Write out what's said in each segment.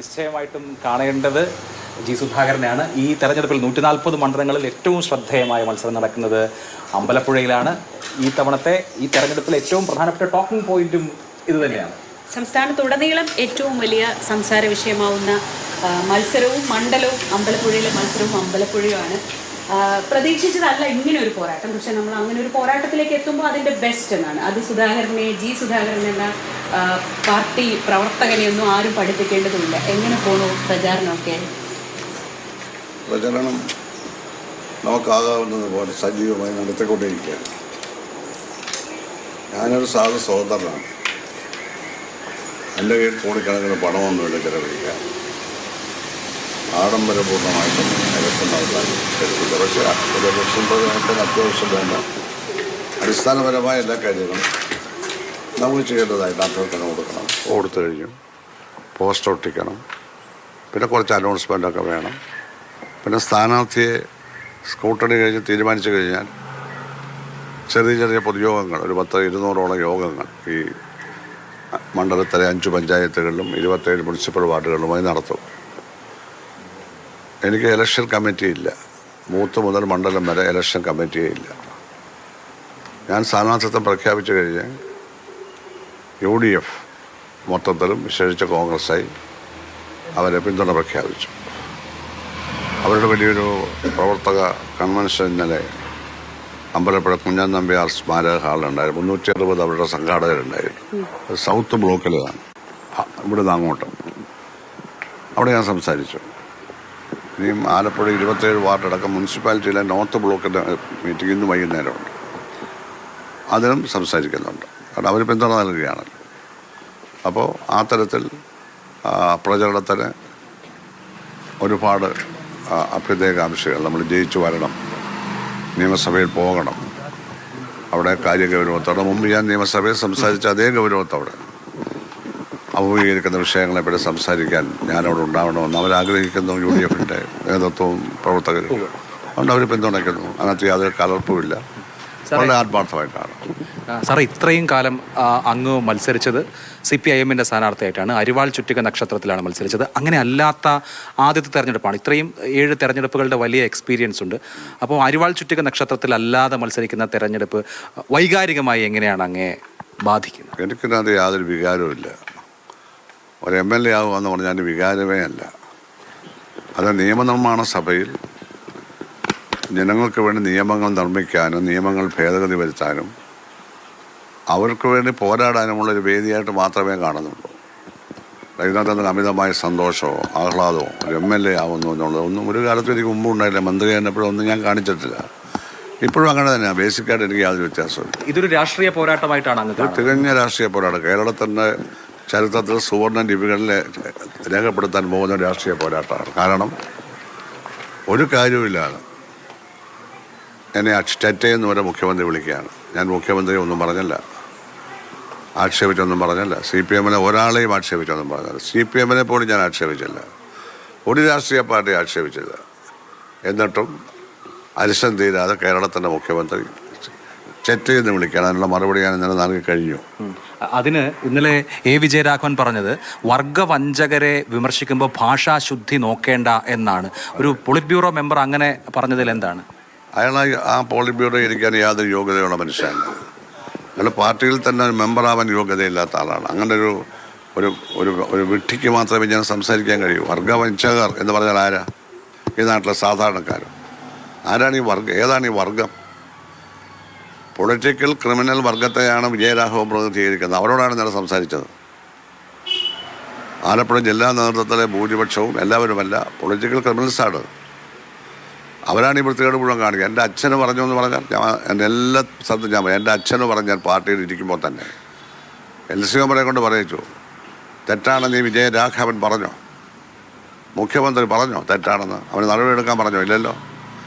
നിശ്ചയമായിട്ടും കാണേണ്ടത് ജി സുധാകരനാണ്. ഈ തെരഞ്ഞെടുപ്പിൽ 140 മണ്ഡലങ്ങളിൽ ഏറ്റവും ശ്രദ്ധേയമായ മത്സരം നടക്കുന്നത് അമ്പലപ്പുഴയിലാണ്. ഈ തവണത്തെ ഈ തെരഞ്ഞെടുപ്പിൽ ഏറ്റവും പ്രധാനപ്പെട്ട ടോക്കിംഗ് പോയിന്റും ഇത് തന്നെയാണ്. സംസ്ഥാനത്തുടനീളം ഏറ്റവും വലിയ സംസാര വിഷയമാവുന്ന മത്സരവും മണ്ഡലവും അമ്പലപ്പുഴയിലെ മത്സരവും അമ്പലപ്പുഴയുമാണ്. പ്രതീക്ഷിച്ചതല്ല ഇങ്ങനെ ഒരു പോരാട്ടം. പക്ഷെ നമ്മൾ അങ്ങനെ ഒരു പോരാട്ടത്തിലേക്ക് എത്തുമ്പോൾ അതിൻ്റെ ബെസ്റ്റ് എന്നാണ്. അത് ജി സുധാകരൻ എന്ന പാർട്ടി പ്രവർത്തകനെയൊന്നും ആരും പഠിപ്പിക്കേണ്ടതില്ല. എങ്ങനെ പോണു പ്രചാരണമൊക്കെ? പ്രചരണം നമുക്കാകാവുന്നത് പോലെ സജീവമായി നടത്തിക്കൊണ്ടിരിക്കുകയാണ്. ഞാനൊരു സ്വതന്ത്രനാണ്. എൻ്റെ കയ്യിൽ കോടിക്കണക്കിന് പണമൊന്നുമില്ല ചിലവഴിക്കാൻ. ആഡംബരപൂർണ്ണമായിട്ടും ഇലക്ഷൻ നടത്താൻ കഴിയില്ല. പക്ഷേ ഒരു ഇലക്ഷൻ പ്രചരണത്തിന് അത്യാവശ്യം വേണ്ട അടിസ്ഥാനപരമായ എല്ലാ കാര്യങ്ങളും നമുക്ക് ചെയ്യേണ്ടതായിട്ട് അഭ്യർത്ഥന കൊടുത്തു കഴിഞ്ഞു. പോസ്റ്റർ ഒട്ടിക്കണം, പിന്നെ കുറച്ച് അനൗൺസ്മെൻ്റൊക്കെ വേണം. പിന്നെ സ്ഥാനാർത്ഥിയെ സ്കൂട്ടണി കഴിഞ്ഞ് തീരുമാനിച്ചു കഴിഞ്ഞാൽ ചെറിയ ചെറിയ പൊതുയോഗങ്ങൾ, ഒരു 100-200ഓളം യോഗങ്ങൾ ഈ മണ്ഡലത്തിലെ 5 പഞ്ചായത്തുകളിലും 27 മുനിസിപ്പൽ വാർഡുകളിലുമായി നടത്തും. എനിക്ക് ഇലക്ഷൻ കമ്മിറ്റി ഇല്ല. ബൂത്ത് മുതൽ മണ്ഡലം വരെ ഇലക്ഷൻ കമ്മിറ്റിയേ ഇല്ല. ഞാൻ സ്ഥാനാർത്ഥിത്വം പ്രഖ്യാപിച്ചു കഴിഞ്ഞ് UDF മൊത്തത്തിലും വിശേഷിച്ച കോൺഗ്രസ്സായി അവരെ പിന്തുണ പ്രഖ്യാപിച്ചു. അവരുടെ വലിയൊരു പ്രവർത്തക കൺവെൻഷൻ ഇന്നലെ അമ്പലപ്പുഴ കുഞ്ഞൻ നമ്പ്യാർ സ്മാരക ഹാളിലുണ്ടായിരുന്നു. 360 അവരുടെ സംഘാടകരുണ്ടായിരുന്നു. സൗത്ത് ബ്ലോക്കിലാണ്, ഇവിടുന്ന് അങ്ങോട്ട്. അവിടെ ഞാൻ സംസാരിച്ചു. ഇനിയും ആലപ്പുഴ 27 വാർഡടക്കം മുനിസിപ്പാലിറ്റിയിലെ നോർത്ത് ബ്ലോക്കിൻ്റെ മീറ്റിംഗ് ഇന്ന് വൈകുന്നേരമുണ്ട്. അതിനും സംസാരിക്കുന്നുണ്ട്. കാരണം അവർ പിന്തുണ നൽകുകയാണ്. അപ്പോൾ ആ തരത്തിൽ പ്രചരണത്തിന് ഒരുപാട് അഭ്യുദയകാംക്ഷികൾ, നമ്മൾ ജയിച്ചു വരണം, നിയമസഭയിൽ പോകണം, അവിടെ കാര്യഗൗരവത്തോടെ മുമ്പ് ഞാൻ നിയമസഭയിൽ സംസാരിച്ച അതേ ഗൗരവത്തോടെ അഭിമുഖീകരിക്കുന്ന വിഷയങ്ങളെപ്പറ്റി സംസാരിക്കാൻ ഞാനവിടെ ഉണ്ടാവണമെന്ന് അവരാഗ്രഹിക്കുന്നു. UDFിൻ്റെ നേതൃത്വവും പ്രവർത്തകരും. അതുകൊണ്ട് അവർ പിന്തുണയ്ക്കുന്നു. അതിനകത്ത് യാതൊരു കലർപ്പുമില്ല. വളരെ ആത്മാർത്ഥമായിട്ടാണ്. സാറേ, ഇത്രയും കാലം അങ്ങ് മത്സരിച്ചത് CPIM-ൻ്റെ സ്ഥാനാർത്ഥിയായിട്ടാണ്. അരിവാൾ ചുറ്റിക നക്ഷത്രത്തിലാണ് മത്സരിച്ചത്. അങ്ങനെ അല്ലാത്ത ആദ്യത്തെ തെരഞ്ഞെടുപ്പാണ്. ഇത്രയും 7 തെരഞ്ഞെടുപ്പുകളുടെ വലിയ എക്സ്പീരിയൻസ് ഉണ്ട്. അപ്പോൾ അരിവാൾ ചുറ്റിക നക്ഷത്രത്തിലല്ലാതെ മത്സരിക്കുന്ന തെരഞ്ഞെടുപ്പ് വൈകാരികമായി എങ്ങനെയാണ് അങ്ങേ ബാധിക്കുന്നത്? എനിക്കതിനകത്ത് യാതൊരു വികാരവുമില്ല. ഒരു MLA ആകുമെന്ന് പറഞ്ഞാൽ വികാരമേ അല്ല. അത് നിയമനിർമ്മാണ സഭയിൽ ജനങ്ങൾക്ക് വേണ്ടി നിയമങ്ങൾ നിർമ്മിക്കാനും നിയമങ്ങൾ ഭേദഗതി വരുത്താനും അവർക്ക് വേണ്ടി പോരാടാനുമുള്ളൊരു വേദിയായിട്ട് മാത്രമേ കാണുന്നുള്ളൂ. ഇതിനകത്ത് അമിതമായ സന്തോഷമോ ആഹ്ലാദമോ ഒരു MLA ആവുന്നു എന്നുള്ളത് ഒന്നും ഒരു കാലത്തും എനിക്ക് മുമ്പ് ഉണ്ടായില്ല. മന്ത്രി ആയിരുന്നപ്പോഴും ഒന്നും ഞാൻ കാണിച്ചിട്ടില്ല. ഇപ്പോഴും അങ്ങനെ തന്നെയാണ്. ബേസിക്കായിട്ട് എനിക്ക് യാതൊരു വ്യത്യാസമില്ല. ഇതൊരു രാഷ്ട്രീയ പോരാട്ടമായിട്ടാണ് അങ്ങ്? തികഞ്ഞ രാഷ്ട്രീയ പോരാട്ടം. കേരളത്തിൻ്റെ ചരിത്രത്തിൽ സുവർണ്ണ ലിപികളിൽ രേഖപ്പെടുത്താൻ പോകുന്ന രാഷ്ട്രീയ പോരാട്ടമാണ്. കാരണം ഒരു കാര്യവുമില്ലാതെ എന്നെ ടെറ്റയെന്ന് വരെ മുഖ്യമന്ത്രി വിളിക്കുകയാണ്. ഞാൻ മുഖ്യമന്ത്രി ഒന്നും പറഞ്ഞല്ല, ആക്ഷേപിച്ചൊന്നും പറഞ്ഞല്ല. CPM-നെ ഒരാളെയും ആക്ഷേപിച്ചൊന്നും പറഞ്ഞല്ല. CPM-നെ പോലും ഞാൻ ആക്ഷേപിച്ചില്ല. ഒരു രാഷ്ട്രീയ പാർട്ടി ആക്ഷേപിച്ചില്ല. എന്നിട്ടും അരിശം തീരാതെ കേരളത്തിൻ്റെ മുഖ്യമന്ത്രി ചെറ്റയെന്ന് വിളിക്കാൻ അതിനുള്ള മറുപടി ഞാൻ ഇന്നലെ നൽകി കഴിഞ്ഞു. അതിന് ഇന്നലെ A. വിജയരാഘവൻ പറഞ്ഞത് വർഗവഞ്ചകരെ വിമർശിക്കുമ്പോൾ ഭാഷാശുദ്ധി നോക്കേണ്ട എന്നാണ്. ഒരു പോളിറ്റ് ബ്യൂറോ മെമ്പർ അങ്ങനെ പറഞ്ഞതിൽ എന്താണ്? അയാൾ ആ പോളിറ്റ് ബ്യൂറോ ഇരിക്കാൻ യാതൊരു യോഗ്യതയുള്ള മനുഷ്യനാണ്. അയാൾ പാർട്ടിയിൽ തന്നെ മെമ്പറാവാൻ യോഗ്യതയില്ലാത്ത ആളാണ്. അങ്ങനെ ഒരു വിഡ്ഢിക്ക് മാത്രമേ ഞാൻ സംസാരിക്കാൻ കഴിയൂ. വർഗവഞ്ചകർ എന്ന് പറഞ്ഞാൽ ആരാ? ഈ നാട്ടിലെ സാധാരണക്കാർ. ആരാണ് ഈ വർഗം? ഏതാണ് ഈ വർഗം? പൊളിറ്റിക്കൽ ക്രിമിനൽ വർഗത്തെയാണ് വിജയരാഘവൻ പ്രതിനിധീകരിക്കുന്നത്. അവരോടാണ് ഞാൻ സംസാരിച്ചത്. ആലപ്പുഴ ജില്ലാ നേതൃത്വത്തിലെ ഭൂരിപക്ഷവും എല്ലാവരുമല്ല, പൊളിറ്റിക്കൽ ക്രിമിനൽസാണ്. അവരാണ് ഈ വൃത്തികേട് മുഴുവൻ കാണിക്കുക. എൻ്റെ അച്ഛന് പറഞ്ഞു എന്ന് പറഞ്ഞാൽ എൻ്റെ എല്ലാ സ്ഥലത്തും ഞാൻ എൻ്റെ അച്ഛന് പറഞ്ഞാൽ പാർട്ടിയിൽ ഇരിക്കുമ്പോൾ തന്നെ LC-മെമ്പറെ കൊണ്ട് പറയിച്ചു. തെറ്റാണെന്ന് ഈ വിജയരാഘവൻ പറഞ്ഞോ? മുഖ്യമന്ത്രി പറഞ്ഞോ തെറ്റാണെന്ന്? അവന് നടപടിയെടുക്കാൻ പറഞ്ഞോ? ഇല്ലല്ലോ.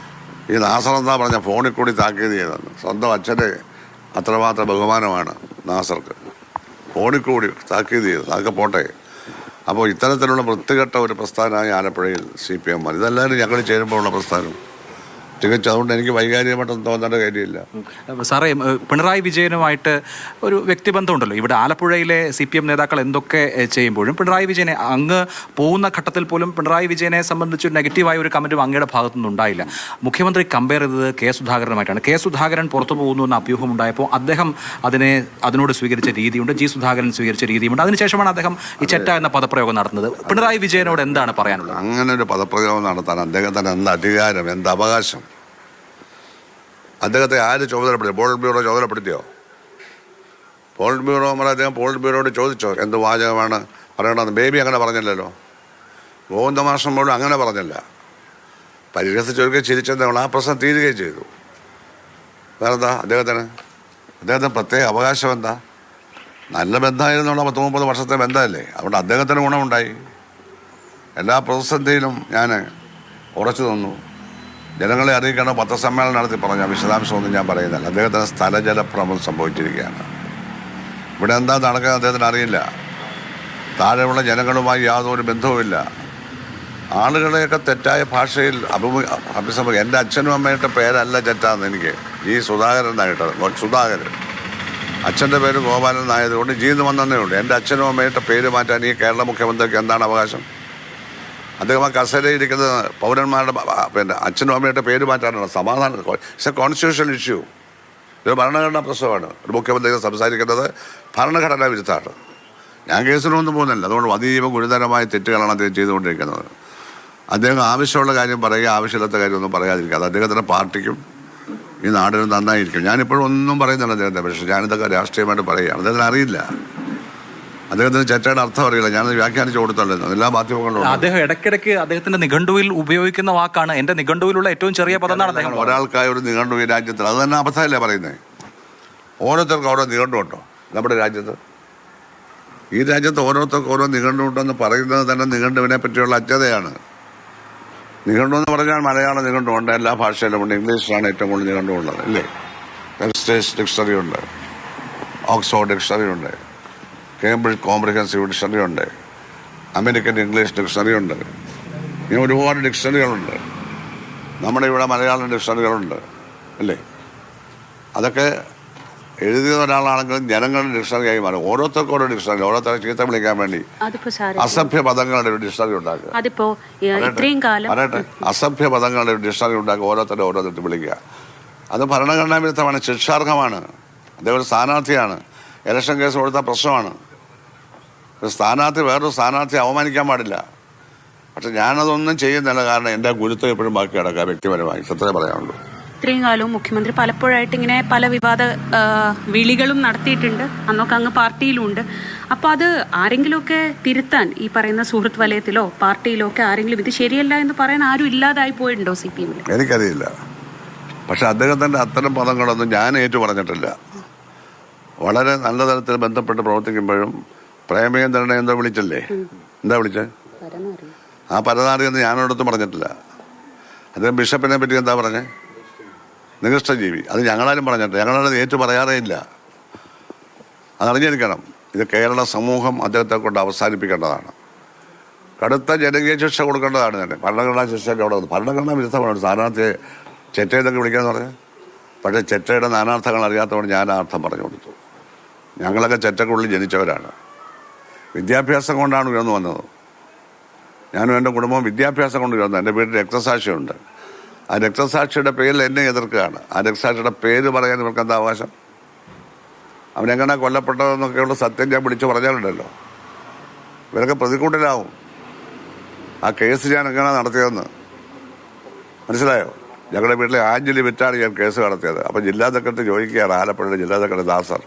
ഈ നാസർ എന്താ പറഞ്ഞ ഫോണിൽ കൂടി താക്കീത് ചെയ്തെന്ന്. സ്വന്തം അച്ഛൻ്റെ അത്രമാത്രം ബഹുമാനമാണ് നാസർക്ക്. ഫോണിൽ കൂടി താക്കീത് ചെയ്തത്. അതൊക്കെ പോട്ടെ. അപ്പോൾ ഇത്തരത്തിലുള്ള വൃത്തികെട്ട ഒരു പ്രസ്ഥാനമായി ആലപ്പുഴയിൽ CPM. ഇതെല്ലാവരും ഞങ്ങൾ ചേരുമ്പോഴുള്ള പ്രസ്ഥാനം. തികച്ചും അതുകൊണ്ട് എനിക്ക് വൈകാരികമായിട്ടൊന്നും തോന്നേണ്ട കാര്യമില്ല. സാറേ, പിണറായി വിജയനുമായിട്ട് ഒരു വ്യക്തിബന്ധമുണ്ടല്ലോ. ഇവിടെ ആലപ്പുഴയിലെ CPM നേതാക്കൾ എന്തൊക്കെ ചെയ്യുമ്പോഴും പിണറായി വിജയനെ അങ്ങ് പോകുന്ന ഘട്ടത്തിൽ പോലും പിണറായി വിജയനെ സംബന്ധിച്ച് നെഗറ്റീവായ ഒരു കമൻറ്റും അങ്ങയുടെ ഭാഗത്തുനിന്ന് ഉണ്ടായില്ല. മുഖ്യമന്ത്രി കമ്പയർ ചെയ്തത് കെ സുധാകരനുമായിട്ടാണ്. കെ സുധാകരൻ പുറത്തു പോകുന്നു എന്ന അഭ്യൂഹം ഉണ്ടായപ്പോൾ അദ്ദേഹം അതിനോട് സ്വീകരിച്ച രീതിയുണ്ട്, G സുധാകരൻ സ്വീകരിച്ച രീതിയുണ്ട്. അതിനുശേഷമാണ് അദ്ദേഹം ഈ ചെറ്റ എന്ന പദപ്രയോഗം നടത്തുന്നത്. പിണറായി വിജയനോട് എന്താണ് പറയാനുള്ളത്? അങ്ങനെ ഒരു പദപ്രയോഗം നടത്താൻ അദ്ദേഹത്തിന് എന്ത് അധികാരം, എന്ത് അവകാശം? അദ്ദേഹത്തെ ആര് ചുമതലപ്പെടുത്തി? പോളിറ്റ് ബ്യൂറോ ചുമതലപ്പെടുത്തിയോ? പോളിറ്റ് ബ്യൂറോ അദ്ദേഹം പോളിറ്റ് ബ്യൂറോയോട് ചോദിച്ചോ എന്ത് വാചകമാണ് പറയണമെന്ന്? ബേബി അങ്ങനെ പറഞ്ഞില്ലല്ലോ. ഗോവിന്ദമാഷ്ടം പോലും അങ്ങനെ പറഞ്ഞില്ല. പരിഹസിച്ചൊരുക്കെ ചിരിച്ചെന്താണ് ആ പ്രശ്നം തീരുകയും ചെയ്തു. വേറെന്താ അദ്ദേഹത്തിന് പ്രത്യേക അവകാശം എന്താ? നല്ല ബന്ധമായിരുന്നുള്ള 30-30 വർഷത്തെ ബന്ധമല്ലേ. അതുകൊണ്ട് അദ്ദേഹത്തിന് ഗുണമുണ്ടായി. എല്ലാ പ്രതിസന്ധിയിലും ഞാൻ ഉറച്ചു നിന്നു. ജനങ്ങളെ അറിയിക്കണം. പത്രസമ്മേളനം നടത്തി പറഞ്ഞ വിശദാംശമൊന്നും ഞാൻ പറയുന്നില്ല. അദ്ദേഹത്തിന് സ്ഥലജലഭ്രമം സംഭവിച്ചിരിക്കുകയാണ്. ഇവിടെ എന്താ നടക്കുന്നത് അദ്ദേഹത്തിന് അറിയില്ല. താഴെയുള്ള ജനങ്ങളുമായി യാതൊരു ബന്ധവുമില്ല. ആളുകളെയൊക്കെ തെറ്റായ ഭാഷയിൽ അഭിസംബോധന. എൻ്റെ അച്ഛനും അമ്മയുടെ പേരല്ല തെറ്റാന്ന് എനിക്ക് G സുധാകരൻ എന്നായിട്ടത്. സുധാകരൻ അച്ഛൻ്റെ പേര് ഗോപാലൻ എന്നായതുകൊണ്ട് ജീന്ന് വന്നതേ ഉള്ളൂ. എൻ്റെ അച്ഛനും അമ്മയുടെ പേര് മാറ്റാൻ ഈ കേരള മുഖ്യമന്ത്രിക്ക് എന്താണ് അവകാശം? അദ്ദേഹം ആ കസേരയിരിക്കുന്നത് പൗരന്മാരുടെ അച്ഛനും അമ്മയുടെ പേര് മാറ്റാനാണ്. സമാധാനം. It's A constitutional issue. ഇത് ഭരണഘടനാ പ്രശ്നമാണ്. ഒരു മുഖ്യമന്ത്രി സംസാരിക്കുന്നത് ഭരണഘടനാ വിരുദ്ധമാണ്. ഞാൻ കേസിനൊന്നും പോകുന്നില്ല. അതുകൊണ്ട് അതീവ ഗുരുതരമായ തെറ്റുകളാണ് അദ്ദേഹം ചെയ്തുകൊണ്ടിരിക്കുന്നത്. അദ്ദേഹം ആവശ്യമുള്ള കാര്യം പറയുക, ആവശ്യമില്ലാത്ത കാര്യമൊന്നും പറയാതിരിക്കുക. അത് അദ്ദേഹത്തിൻ്റെ പാർട്ടിക്കും ഈ നാടിനും നന്നായിരിക്കും. ഞാനിപ്പോഴും ഒന്നും പറയുന്നില്ല അദ്ദേഹത്തെ. പക്ഷേ ഞാനിതൊക്കെ രാഷ്ട്രീയമായിട്ട് പറയുകയാണ്. അദ്ദേഹത്തിന് അറിയില്ല. അദ്ദേഹത്തിന് ചെറ്റയുടെ അർത്ഥം അറിയില്ല. ഞാനത് വ്യാഖ്യാനിച്ചു കൊടുത്തല്ലോ എല്ലാ മാധ്യമങ്ങളിലും. അദ്ദേഹം ഇടയ്ക്കിടയ്ക്ക് അദ്ദേഹത്തിന്റെ നിഘണ്ടുവിൽ ഉപയോഗിക്കുന്ന വാക്കാണ് എൻ്റെ നിഘണ്ടുവിലുള്ള ഏറ്റവും ചെറിയ പദം. ഒരാൾക്കായ ഒരു നിഘണ്ടു ഈ രാജ്യത്തിൽ അത് തന്നെ അബദ്ധമല്ലേ പറയുന്നത്? ഓരോരുത്തർക്കും ഓരോ നിഘണ്ടു ഉണ്ടോ നമ്മുടെ രാജ്യത്ത്? ഈ രാജ്യത്ത് ഓരോരുത്തർക്കും ഓരോ നിഘണ്ടു ഉണ്ടെന്ന് പറയുന്നത് തന്നെ നിഘണ്ടുവിനെ പറ്റിയുള്ള അജ്ഞതയാണ്. നിഘണ്ടു എന്ന് പറഞ്ഞാൽ മലയാള നിഘണ്ടു ഉണ്ട്, എല്ലാ ഭാഷയിലും ഉണ്ട്. ഇംഗ്ലീഷിലാണ് ഏറ്റവും കൂടുതൽ നിഘണ്ടു ഉള്ളത് അല്ലേ? വെബ്സ്റ്റേഴ്സ് ഡിക്ഷണറി ഉണ്ട്, ഓക്സ്ഫോർഡ് ഡിക്ഷണറി ഉണ്ട്, കേംബ്രിഡ്ജ് കോംപ്രിഹെൻസീവ് ഡിക്ഷണറി ഉണ്ട്, അമേരിക്കൻ ഇംഗ്ലീഷ് ഡിക്ഷണറി ഉണ്ട്. ഇങ്ങനെ ഒരുപാട് ഡിക്ഷണറികളുണ്ട്. നമ്മുടെ ഇവിടെ മലയാളം ഡിക്ഷണറികളുണ്ട് അല്ലേ? അതൊക്കെ എഴുതിയ ഒരാളാണെങ്കിലും ജനങ്ങളുടെ ഡിക്ഷണറിയായി മാറും. ഓരോരുത്തർക്കും ഓരോ ഡിക്ഷണറി, ഓരോരുത്തരെ ചീത്ത വിളിക്കാൻ വേണ്ടി അസഭ്യ പദങ്ങളുടെ ഒരു ഡിക്ഷണറി ഉണ്ടാക്കുക. പറയട്ടെ, അസഭ്യ പദങ്ങളുടെ ഒരു ഡിക്ഷണറി ഉണ്ടാക്കുക, ഓരോരുത്തരെ ഓരോരുത്തർ വിളിക്കുക. അത് ഭരണഘടനാ വിരുദ്ധമാണ്, ശിക്ഷാർഹമാണ്. അദ്ദേഹം ഒരു സ്ഥാനാർത്ഥിയാണ്. ഇലക്ഷൻ കേസ് കൊടുത്ത പ്രശ്നമാണ്. ഒരു സ്ഥാനാർത്ഥി വേറൊരു സ്ഥാനാർത്ഥിയെ അവമാനിക്കാൻ പാടില്ല. പക്ഷെ ഞാനതൊന്നും ചെയ്യുന്നില്ല. കാരണം എൻ്റെ ഗുരുത്വം എപ്പോഴും ബാക്കി കിടക്കുക വ്യക്തിപരമായി. സത്യം പറയാനുള്ളൂ. ഇത്രയും കാലവും മുഖ്യമന്ത്രി പലപ്പോഴായിട്ട് ഇങ്ങനെ പല വിവാദ വിളികളും നടത്തിയിട്ടുണ്ട്. അന്നൊക്കെ അങ്ങ് പാർട്ടിയിലുണ്ട്. അപ്പോൾ അത് ആരെങ്കിലുമൊക്കെ തിരുത്താൻ ഈ പറയുന്ന സുഹൃത്ത് വലയത്തിലോ പാർട്ടിയിലോ ഒക്കെ ആരെങ്കിലും ഇത് ശരിയല്ല എന്ന് പറയാൻ ആരും ഇല്ലാതായി പോയിട്ടുണ്ടോ CPM? എനിക്കറിയില്ല. പക്ഷെ അദ്ദേഹത്തിൻ്റെ അത്തരം പദങ്ങളൊന്നും ഞാൻ ഏറ്റു പറഞ്ഞിട്ടില്ല. വളരെ നല്ല തരത്തിൽ ബന്ധപ്പെട്ട് പ്രവർത്തിക്കുമ്പോഴും പ്രേമേന്ദ്രനെ എന്തോ വിളിച്ചല്ലേ? എന്താ വിളിച്ചത്? ആ പരനാറി എന്ന് ഞാനോടൊത്തും പറഞ്ഞിട്ടില്ല. അദ്ദേഹം ബിഷപ്പിനെ പറ്റി എന്താ പറഞ്ഞേ? നികൃഷ്ടജീവി. അത് ഞങ്ങളാരും പറഞ്ഞിട്ട് ഞങ്ങളത് ഏറ്റു പറയാറേ ഇല്ല. അതറിഞ്ഞിരിക്കണം. ഇത് കേരള സമൂഹം അദ്ദേഹത്തെ കൊണ്ട് അവസാനിപ്പിക്കേണ്ടതാണ്. കടുത്ത ജനകീയ ശിക്ഷ കൊടുക്കേണ്ടതാണ്. തന്നെ ഭരണഘടനാ ശിക്ഷയൊക്കെ അവിടെ വന്നു. ഭരണഘടനാ വിരുദ്ധമാണ് ഒരു സ്ഥാനാർത്ഥിയെ ചെറ്റയെന്നൊക്കെ വിളിക്കാന്ന് പറഞ്ഞാൽ. പക്ഷേ ചെറ്റയുടെ നാനാർത്ഥങ്ങൾ അറിയാത്തതുകൊണ്ട് ഞാൻ ആ അർത്ഥം പറഞ്ഞു കൊടുത്തു. ഞങ്ങളൊക്കെ ചെറ്റക്കുള്ളിൽ ജനിച്ചവരാണ്. വിദ്യാഭ്യാസം കൊണ്ടാണ് ഉയർന്നു വന്നത്. ഞാനും എൻ്റെ കുടുംബവും വിദ്യാഭ്യാസം കൊണ്ട് ഉയർന്നു. എൻ്റെ വീട്ടിൽ രക്തസാക്ഷിയുണ്ട്. ആ രക്തസാക്ഷിയുടെ പേരിൽ എന്നെ എതിർക്കുകയാണ്. ആ രക്തസാക്ഷിയുടെ പേര് പറയാൻ ഇവർക്ക് എന്താ അവകാശം? അവനെങ്ങനെ കൊല്ലപ്പെട്ടതെന്നൊക്കെയുള്ള സത്യം ഞാൻ വിളിച്ചു പറഞ്ഞാലുണ്ടല്ലോ, ഇവരൊക്കെ പ്രതികൂട്ടിലാവും. ആ കേസ് ഞാൻ എങ്ങനെ നടത്തിയതെന്ന് മനസ്സിലായോ? ഞങ്ങളുടെ വീട്ടിലെ ആഞ്ജലി വിറ്റാണ് ഞാൻ കേസ് നടത്തിയത്. അപ്പം ജില്ലാ സെക്രട്ടറി ചോദിക്കുകയാണ്, ആലപ്പുഴയുടെ ജില്ലാ സെക്രട്ടറി ദാസർ,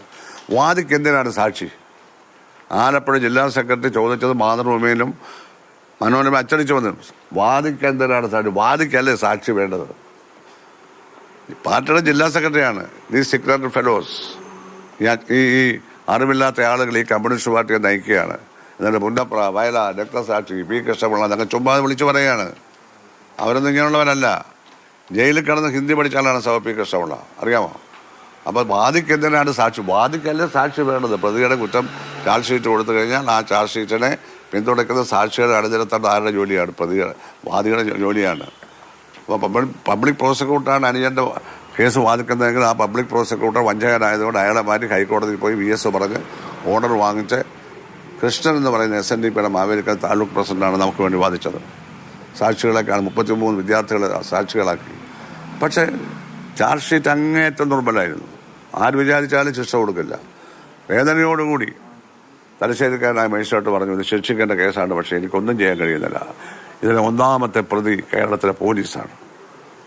വാദിക്ക് എന്തിനാണ് സാക്ഷി? ആലപ്പുഴ ജില്ലാ സെക്രട്ടറി ചോദിച്ചത് മാതൃഭൂമിയിലും മനോരമ അച്ചടിച്ചു വന്നു. വാദിക്ക് എന്തിനാണ് സാക്ഷി? വാദിക്കല്ലേ സാക്ഷി വേണ്ടത്? പാർട്ടിയുടെ ജില്ലാ സെക്രട്ടറിയാണ്. ഈ സെക്രട്ടറി ഫെലോസ് ഈ അറിവില്ലാത്ത ആളുകൾ ഈ കമ്മ്യൂണിസ്റ്റ് പാർട്ടിയെ നയിക്കുകയാണ്. എന്നിട്ട് പുന്നപ്ര, വയലാർ, രക്തസാക്ഷി, P കൃഷ്ണപിള്ള എന്നൊക്കെ ചുമ്മാ വിളിച്ചു പറയുകയാണ്. അവരൊന്നും ഇങ്ങനെയുള്ളവരല്ല. ജയിലിൽ കിടന്ന് ഹിന്ദി പഠിച്ചാലാണ് P കൃഷ്ണപിള്ള, അറിയാമോ? അപ്പോൾ വാദിക്ക് എന്തിനാണ് സാക്ഷി? വാദിക്കല്ലേ സാക്ഷി വേണ്ടത്? പ്രതിയുടെ കുറ്റം ചാർജ് ഷീറ്റ് കൊടുത്തു കഴിഞ്ഞാൽ ആ ചാർജ് ഷീറ്റിനെ പിന്തുണയ്ക്കുന്ന സാക്ഷികളെ അണിനിരത്തേണ്ട ആരുടെ ജോലിയാണ്? പ്രതിയുടെ, വാദിയുടെ ജോലിയാണ്. അപ്പോൾ പബ്ലിക് പ്രോസിക്യൂട്ടറാണ് അനുജൻ്റെ കേസ് വാദിക്കുന്നതെങ്കിൽ ആ പബ്ലിക് പ്രോസിക്യൂട്ടർ വഞ്ചകനായതുകൊണ്ട് അയാളെ മാറ്റി ഹൈക്കോടതിയിൽ പോയി VSO പറഞ്ഞ് ഓർഡർ വാങ്ങിച്ച് കൃഷ്ണൻ എന്ന് പറയുന്ന SNDPയുടെ മാവേലിക്കര താലൂക്ക് പ്രസിഡന്റാണ് നമുക്ക് വേണ്ടി വാദിച്ചത്. സാക്ഷികളൊക്കെയാണ് 33 വിദ്യാർത്ഥികളെ സാക്ഷികളാക്കി. പക്ഷേ ചാർജ് ഷീറ്റ് അങ്ങേയറ്റം ദുർബലമായിരുന്നു. ആര് വിചാരിച്ചാലും ശിക്ഷ കൊടുക്കില്ല. വേദനയോടുകൂടി തലശ്ശേരിക്കാരനായ മജിസ്ട്രേറ്റ് പറഞ്ഞു ഇത് ശിക്ഷിക്കേണ്ട കേസാണ്, പക്ഷേ എനിക്കൊന്നും ചെയ്യാൻ കഴിയുന്നില്ല. ഇതിലെ ഒന്നാമത്തെ പ്രതി കേരളത്തിലെ പോലീസാണ്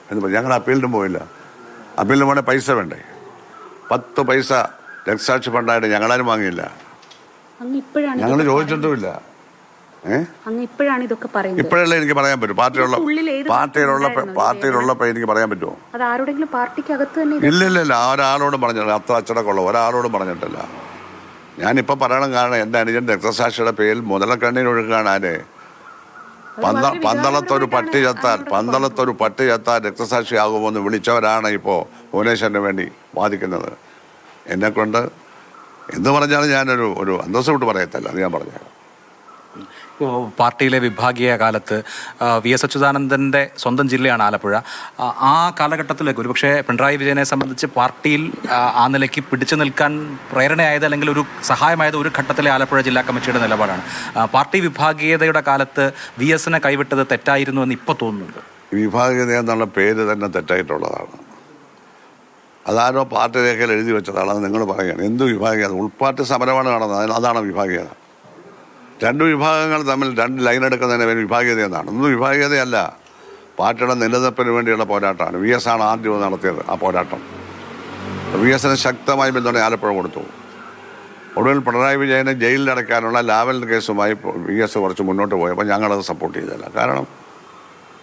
എന്ന് പറഞ്ഞു. ഞങ്ങൾ അപ്പീലിനും പോയില്ല. അപ്പീലിന് വേണേൽ പൈസ വേണ്ടേ? 10 പൈസ രക്തസാക്ഷി ഫണ്ടായിട്ട് ഞങ്ങളാരും വാങ്ങിയില്ല. ഞങ്ങൾ ചോദിച്ചിട്ടുമില്ല. ഇപ്പോഴല്ലേ എനിക്ക് പറയാൻ പറ്റും. പാർട്ടിയിലുള്ളപ്പോ എനിക്ക് പറയാൻ പറ്റുമോ? ഇല്ല ഒരാളോടും പറഞ്ഞിട്ടില്ല. അത്ര അച്ചടക്കമുള്ള ഒരാളോടും പറഞ്ഞിട്ടില്ല. ഞാനിപ്പോൾ പറയണം. കാരണം എൻ്റെ അനുജൻ രക്തസാക്ഷിയുടെ പേരിൽ മുതലക്കണ്ണീരൊഴുക്കാണ്. ആരെ പന്തളത്തൊരു പട്ടി ചത്താൽ രക്തസാക്ഷിയാകുമോ എന്ന് വിളിച്ചവരാണ് ഇപ്പോൾ ഭുവനേശ്വരന് വേണ്ടി വാദിക്കുന്നത്. എന്നെക്കൊണ്ട് എന്ത് പറഞ്ഞാലും ഞാനൊരു അന്തസ്സ് വിട്ട് പറയത്തില്ല. അത് ഞാൻ പറഞ്ഞേക്കാം. പാർട്ടിയിലെ വിഭാഗീയ കാലത്ത് VS അച്യുതാനന്ദൻ്റെ സ്വന്തം ജില്ലയാണ് ആലപ്പുഴ. ആ കാലഘട്ടത്തിലേക്ക് ഒരുപക്ഷെ പിണറായി വിജയനെ സംബന്ധിച്ച് പാർട്ടിയിൽ ആ നിലയ്ക്ക് പിടിച്ചു നിൽക്കാൻ പ്രേരണയായത് അല്ലെങ്കിൽ ഒരു സഹായമായത് ഒരു ഘട്ടത്തിലെ ആലപ്പുഴ ജില്ലാ കമ്മിറ്റിയുടെ നിലപാടാണ്. പാർട്ടി വിഭാഗീയതയുടെ കാലത്ത് VSനെ കൈവിട്ടത് തെറ്റായിരുന്നു എന്ന് ഇപ്പോൾ തോന്നുന്നുണ്ട്. വിഭാഗീയത എന്നുള്ള പേര് തന്നെ തെറ്റായിട്ടുള്ളതാണ്. അതാരോ പാർട്ടി രേഖയിൽ എഴുതി വെച്ചതാണ്. അത് നിങ്ങൾ പറയുകയാണ്. എന്ത് വിഭാഗീയത? ഉൾപാർട്ടി സമരമാണ് നടന്നത്. അതാണ് വിഭാഗീയത. 2 വിഭാഗങ്ങൾ തമ്മിൽ 2 ലൈൻ എടുക്കുന്നതിന് പേര് വിഭാഗീയത എന്നാണ്. ഒന്നും വിഭാഗീയതയല്ല. പാർട്ടിയുടെ നിലനിൽപ്പിന് വേണ്ടിയുള്ള പോരാട്ടമാണ്. VS ആണ് ആദ്യം നടത്തിയത് ആ പോരാട്ടം. VSന് ശക്തമായി പിന്തുണ ആലപ്പുഴ കൊടുത്തു. ഒടുവിൽ പിണറായി വിജയനെ ജയിലിലടയ്ക്കാനുള്ള ലാവൽ കേസുമായി VS കുറച്ച് മുന്നോട്ട് പോയപ്പോൾ ഞങ്ങളത് സപ്പോർട്ട് ചെയ്തില്ല. കാരണം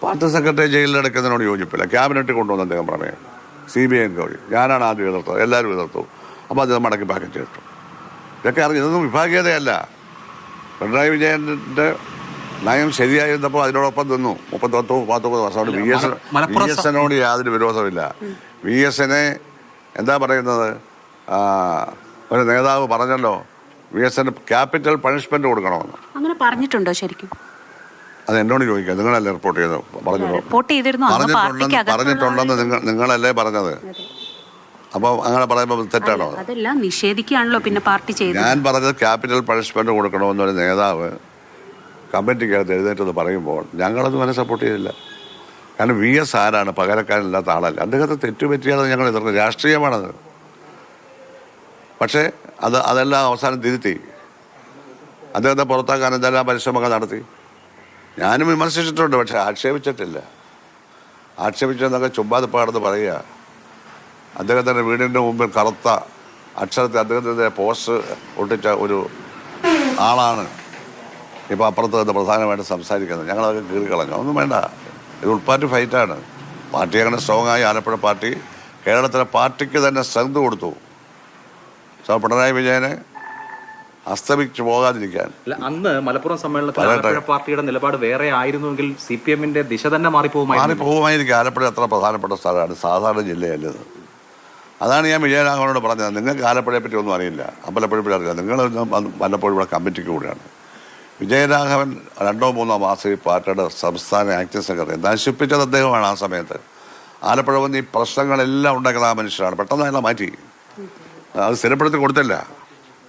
പാർട്ടി സെക്രട്ടറി ജയിലിലടയ്ക്കുന്നതിനോട് യോജിപ്പില്ല. ക്യാബിനറ്റിൽ കൊണ്ടുവന്ന അദ്ദേഹം പ്രമേയം CBI എൻക്വയറി. ഞാനാണ് ആദ്യം എതിർത്തത്. എല്ലാവരും എതിർത്തു. അപ്പോൾ അത് മടക്കി പാക്കറ്റ് ഇട്ടു. ഇതൊക്കെ അറിഞ്ഞു. ഇതൊന്നും വിഭാഗീയതയല്ല. പിണറായി വിജയൻ്റെ നയം ശരിയായിരുന്നപ്പോൾ അതിനോടൊപ്പം നിന്നു. 39 വർഷം. VSനോട് യാതൊരു വിരോധമില്ല. VSനെ എന്താ പറയുന്നത്? ഒരു നേതാവ് പറഞ്ഞല്ലോ VSന് ക്യാപിറ്റൽ പണിഷ്മെന്റ് കൊടുക്കണമെന്ന്. അങ്ങനെ പറഞ്ഞിട്ടുണ്ടോ ശരിക്കും? അത് എന്നോട് ചോദിക്കാം. നിങ്ങളല്ലേ റിപ്പോർട്ട് ചെയ്തത്? പറഞ്ഞിട്ടുണ്ടെന്ന് നിങ്ങളല്ലേ പറഞ്ഞത്? അപ്പോൾ അങ്ങനെ പറയുമ്പോൾ തെറ്റാണോ? അതെല്ലാം നിഷേധിക്കുകയാണല്ലോ പിന്നെ പാർട്ടി ചെയ്തത്. ഞാൻ പറഞ്ഞത് ക്യാപിറ്റൽ പണിഷ്മെന്റ് കൊടുക്കണമെന്നൊരു നേതാവ് കമ്മിറ്റിക്കകത്ത് എഴുന്നേറ്റത് പറയുമ്പോൾ ഞങ്ങളത് വരെ സപ്പോർട്ട് ചെയ്തില്ല. കാരണം VS ആരാണ്? പകരക്കാരില്ലാത്ത ആളല്ല. അദ്ദേഹത്തെ തെറ്റുപറ്റിയാതെ ഞങ്ങൾ എതിർക്കും. രാഷ്ട്രീയമാണത്. പക്ഷേ അതെല്ലാം അവസാനം തിരുത്തി. അദ്ദേഹത്തെ പുറത്താക്കാൻ എന്തെല്ലാം പരിശ്രമങ്ങൾ നടത്തി. ഞാനും വിമർശിച്ചിട്ടുണ്ട്. പക്ഷെ ആക്ഷേപിച്ചിട്ടില്ല. ആക്ഷേപിച്ചെന്നൊക്കെ ചുമ്മാതെ പാടുന്നത് പറയുക. അദ്ദേഹത്തിൻ്റെ വീടിൻ്റെ മുമ്പിൽ കറുത്ത അക്ഷരത്തിൽ അദ്ദേഹത്തിൻ്റെ പോസ്റ്റ് ഒട്ടിച്ച ഒരു ആളാണ് ഇപ്പോൾ അപ്പുറത്ത് നിന്ന് പ്രധാനമായിട്ട് സംസാരിക്കുന്നത്. ഞങ്ങളതൊക്കെ കീറിക്കളഞ്ഞു. ഒന്നും വേണ്ട. ഇത് ഉൾപാർട്ടി ഫൈറ്റാണ്. പാർട്ടി അങ്ങനെ സ്ട്രോങ് ആയി. ആലപ്പുഴ പാർട്ടി കേരളത്തിലെ പാർട്ടിക്ക് തന്നെ സ്ട്രെങ്ത് കൊടുത്തു. പിണറായി വിജയനെ അസ്തമിച്ചു പോകാതിരിക്കാൻ. അന്ന് മലപ്പുറം സമ്മേളനത്തിൽ ആലപ്പുഴ പാർട്ടിയുടെ നിലപാട് വേറെ ആയിരുന്നുവെങ്കിൽ CPMന്റെ ദിശ തന്നെ മാറിപ്പോകുമായിരിക്കും. ആലപ്പുഴ അത്ര പ്രധാനപ്പെട്ട സ്ഥലമാണ്. സാധാരണ ജില്ലയല്ലത്. അതാണ് ഞാൻ വിജയരാഘവനോട് പറഞ്ഞത്. നിങ്ങൾക്ക് ആലപ്പുഴയെ പറ്റി ഒന്നും അറിയില്ല. അമ്പലപ്പുഴയെ പറ്റി അറിയില്ല. നിങ്ങൾ വല്ലപ്പോഴും ഇവിടെ കമ്മിറ്റിക്ക് കൂടെയാണ്. വിജയരാഘവൻ 2-3 മാസം ഈ പാർട്ടിയുടെ സംസ്ഥാന ആക്ടിംഗ് സെക്രട്ടറി നശിപ്പിച്ചത് അദ്ദേഹമാണ്. ആ സമയത്ത് ആലപ്പുഴ വന്ന് ഈ പ്രശ്നങ്ങളെല്ലാം ഉണ്ടാക്കുന്ന ആ മനുഷ്യരാണ്. പെട്ടെന്ന് അയാളെ മാറ്റി. അത് സ്ഥിരപ്പെടുത്തി കൊടുത്തില്ല.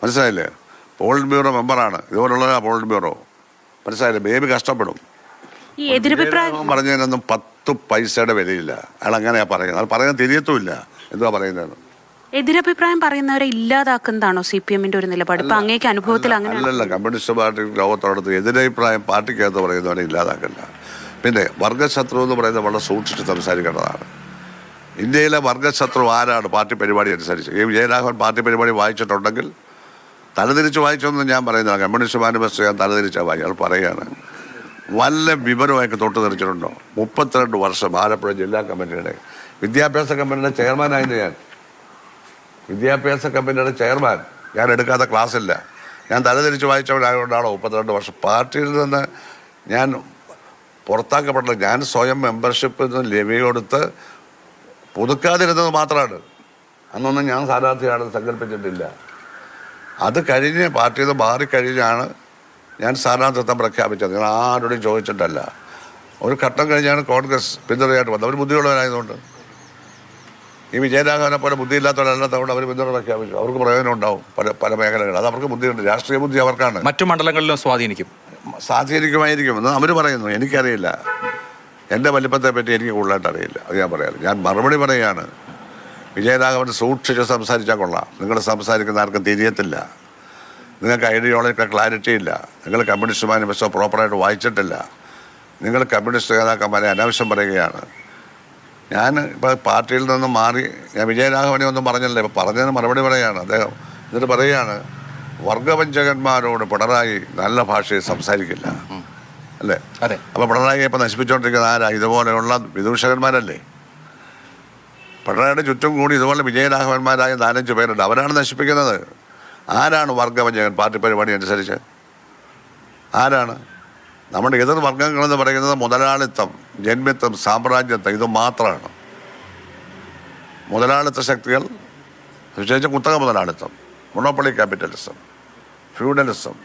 മനസ്സിലായില്ലേ? പോളിറ്റ് ബ്യൂറോ മെമ്പറാണ്. ഇതുപോലുള്ള പോളിറ്റ് ബ്യൂറോ. മനസ്സിലായില്ലേ? ബേബി കഷ്ടപ്പെടും. പറഞ്ഞതിനൊന്നും 10 പൈസയുടെ വിലയില്ല. അയാൾ അങ്ങനെയാ പറയുന്നത്. അത് പറയാൻ തിരിയത്തുമില്ല. എന്തുവാ പറയുന്നത്? എതിരഭിപ്രായം പറയുന്നവരെ ഇല്ലാതാക്കുന്നതാണോ CPMന്റെ ഒരു നിലപാട്? ഇപ്പൊ അങ്ങേക്ക് അനുഭവത്തിൽ അല്ലല്ല. കമ്മ്യൂണിസ്റ്റ് പാർട്ടി ലോകത്തോടത്ത് എതിരഭിപ്രായം പാർട്ടിക്കകത്ത് പറയുന്നവരെ ഇല്ലാതാക്കില്ല. പിന്നെ വർഗശത്രു എന്ന് പറയുന്നത് വളരെ സൂക്ഷിച്ച് സംസാരിക്കേണ്ടതാണ്. ഇന്ത്യയിലെ വർഗശത്രു ആരാണ്? പാർട്ടി പരിപാടി അനുസരിച്ച്. ഈ വിജയരാഘവൻ പാർട്ടി പരിപാടി വായിച്ചിട്ടുണ്ടെങ്കിൽ തലതിരിച്ച് വായിച്ചൊന്നും ഞാൻ പറയുന്നില്ല. കമ്മ്യൂണിസ്റ്റ് മാനിഫെസ്റ്റോ ഞാൻ തലതിരിച്ചാൽ വായിച്ചാൽ പറയുകയാണ്. വല്ല വിവരമായിട്ട് തൊട്ട് തെറിച്ചിട്ടുണ്ടോ? 32 വർഷം ആലപ്പുഴ ജില്ലാ കമ്മിറ്റിയുടെ വിദ്യാഭ്യാസ കമ്മിറ്റിയുടെ ചെയർമാനായിരുന്നു ഞാൻ. വിദ്യാഭ്യാസ കമ്മിറ്റിയുടെ ചെയർമാൻ. ഞാൻ എടുക്കാത്ത ക്ലാസ്സില്ല. ഞാൻ തലതിരിച്ച് വായിച്ചവരായതുകൊണ്ടാണോ 32 വർഷം പാർട്ടിയിൽ നിന്ന് ഞാൻ പുറത്താക്കപ്പെട്ടത്? ഞാൻ സ്വയം മെമ്പർഷിപ്പിൽ നിന്ന് ലെവി കൊടുത്ത് പുതുക്കാതിരുന്നത് മാത്രമാണ്. അന്നൊന്നും ഞാൻ സ്ഥാനാർത്ഥിയാണെന്ന് സങ്കല്പിച്ചിട്ടില്ല. അത് കഴിഞ്ഞ് പാർട്ടിയിൽ നിന്ന് മാറിക്കഴിഞ്ഞാണ് ഞാൻ സ്ഥാനാർത്ഥിത്വം പ്രഖ്യാപിച്ചത്. നിങ്ങൾ ആരോടും ചോദിച്ചിട്ടല്ല. ഒരു ഘട്ടം കഴിഞ്ഞാണ് കോൺഗ്രസ് പിന്തുണയായിട്ട് വന്നത്. അവർ ബുദ്ധിയുള്ളവരായതുകൊണ്ട്. ഈ വിജയരാഘവനെ പോലെ ബുദ്ധിയില്ലാത്തവരല്ലാത്തതുകൊണ്ട് അവർ പിന്തുണ പ്രഖ്യാപിച്ചു. അവർക്ക് പ്രയോജനം ഉണ്ടാവും പല മേഖലകൾ. അത് അവർക്ക് ബുദ്ധിയുണ്ട്, രാഷ്ട്രീയ ബുദ്ധി അവർക്കാണ്. മറ്റു മണ്ഡലങ്ങളിലും സ്വാധീനിക്കുമായിരിക്കുമെന്ന് അവർ പറയുന്നു. എനിക്കറിയില്ല, എൻ്റെ വലിപ്പത്തെ പറ്റി എനിക്ക് കൂടുതലായിട്ട് അറിയില്ല. അത് ഞാൻ പറയാറ്. ഞാൻ മറുപടി പറയുകയാണ്. വിജയരാഘവൻ സൂക്ഷിച്ച് സംസാരിച്ചാൽ കൊള്ളാം. നിങ്ങൾ സംസാരിക്കുന്ന ആർക്കും തിരിയത്തില്ല. നിങ്ങൾക്ക് ഐഡിയോളജിക്കൽ ക്ലാരിറ്റി ഇല്ല. നിങ്ങൾ കമ്മ്യൂണിസ്റ്റ് മാനിഫെസ്റ്റോ പ്രോപ്പറായിട്ട് വായിച്ചിട്ടില്ല. നിങ്ങൾ കമ്മ്യൂണിസ്റ്റ് നേതാക്കന്മാരെ അനാവശ്യം പറയുകയാണ്. ഞാൻ ഇപ്പോൾ പാർട്ടിയിൽ നിന്നും മാറി ഞാൻ വിജയരാഘവനെ ഒന്നും പറഞ്ഞില്ല. ഇപ്പോൾ പറഞ്ഞതിന് മറുപടി പറയുകയാണ് അദ്ദേഹം. എന്നിട്ട് പറയുകയാണ്, വർഗവഞ്ചകന്മാരോട് പിണറായി നല്ല ഭാഷയിൽ സംസാരിക്കില്ല അല്ലേ? അപ്പോൾ പിണറായി ഇപ്പം നശിപ്പിച്ചുകൊണ്ടിരിക്കുന്ന ആരാ? ഇതുപോലെയുള്ള വിദൂഷകന്മാരല്ലേ? പിണറായിയുടെ ചുറ്റും കൂടി ഇതുപോലെ വിജയരാഘവന്മാരായ 4-5 പേരുണ്ട്. അവരാണ് നശിപ്പിക്കുന്നത്. ആരാണ് വർഗവഞ്ചകൻ? പാർട്ടി പരിപാടി അനുസരിച്ച് ആരാണ്? നമ്മുടെ എതിർ വർഗങ്ങളെന്ന് പറയുന്നത് മുതലാളിത്തം, ജന്മിത്വം, സാമ്രാജ്യത്വം, ഇത് മാത്രമാണ്. മുതലാളിത്ത ശക്തികൾ, വിശേഷിച്ച് കുത്തക മുതലാളിത്തം, മൊണോപ്പൊളി ക്യാപിറ്റലിസം, ഫ്യൂഡലിസം,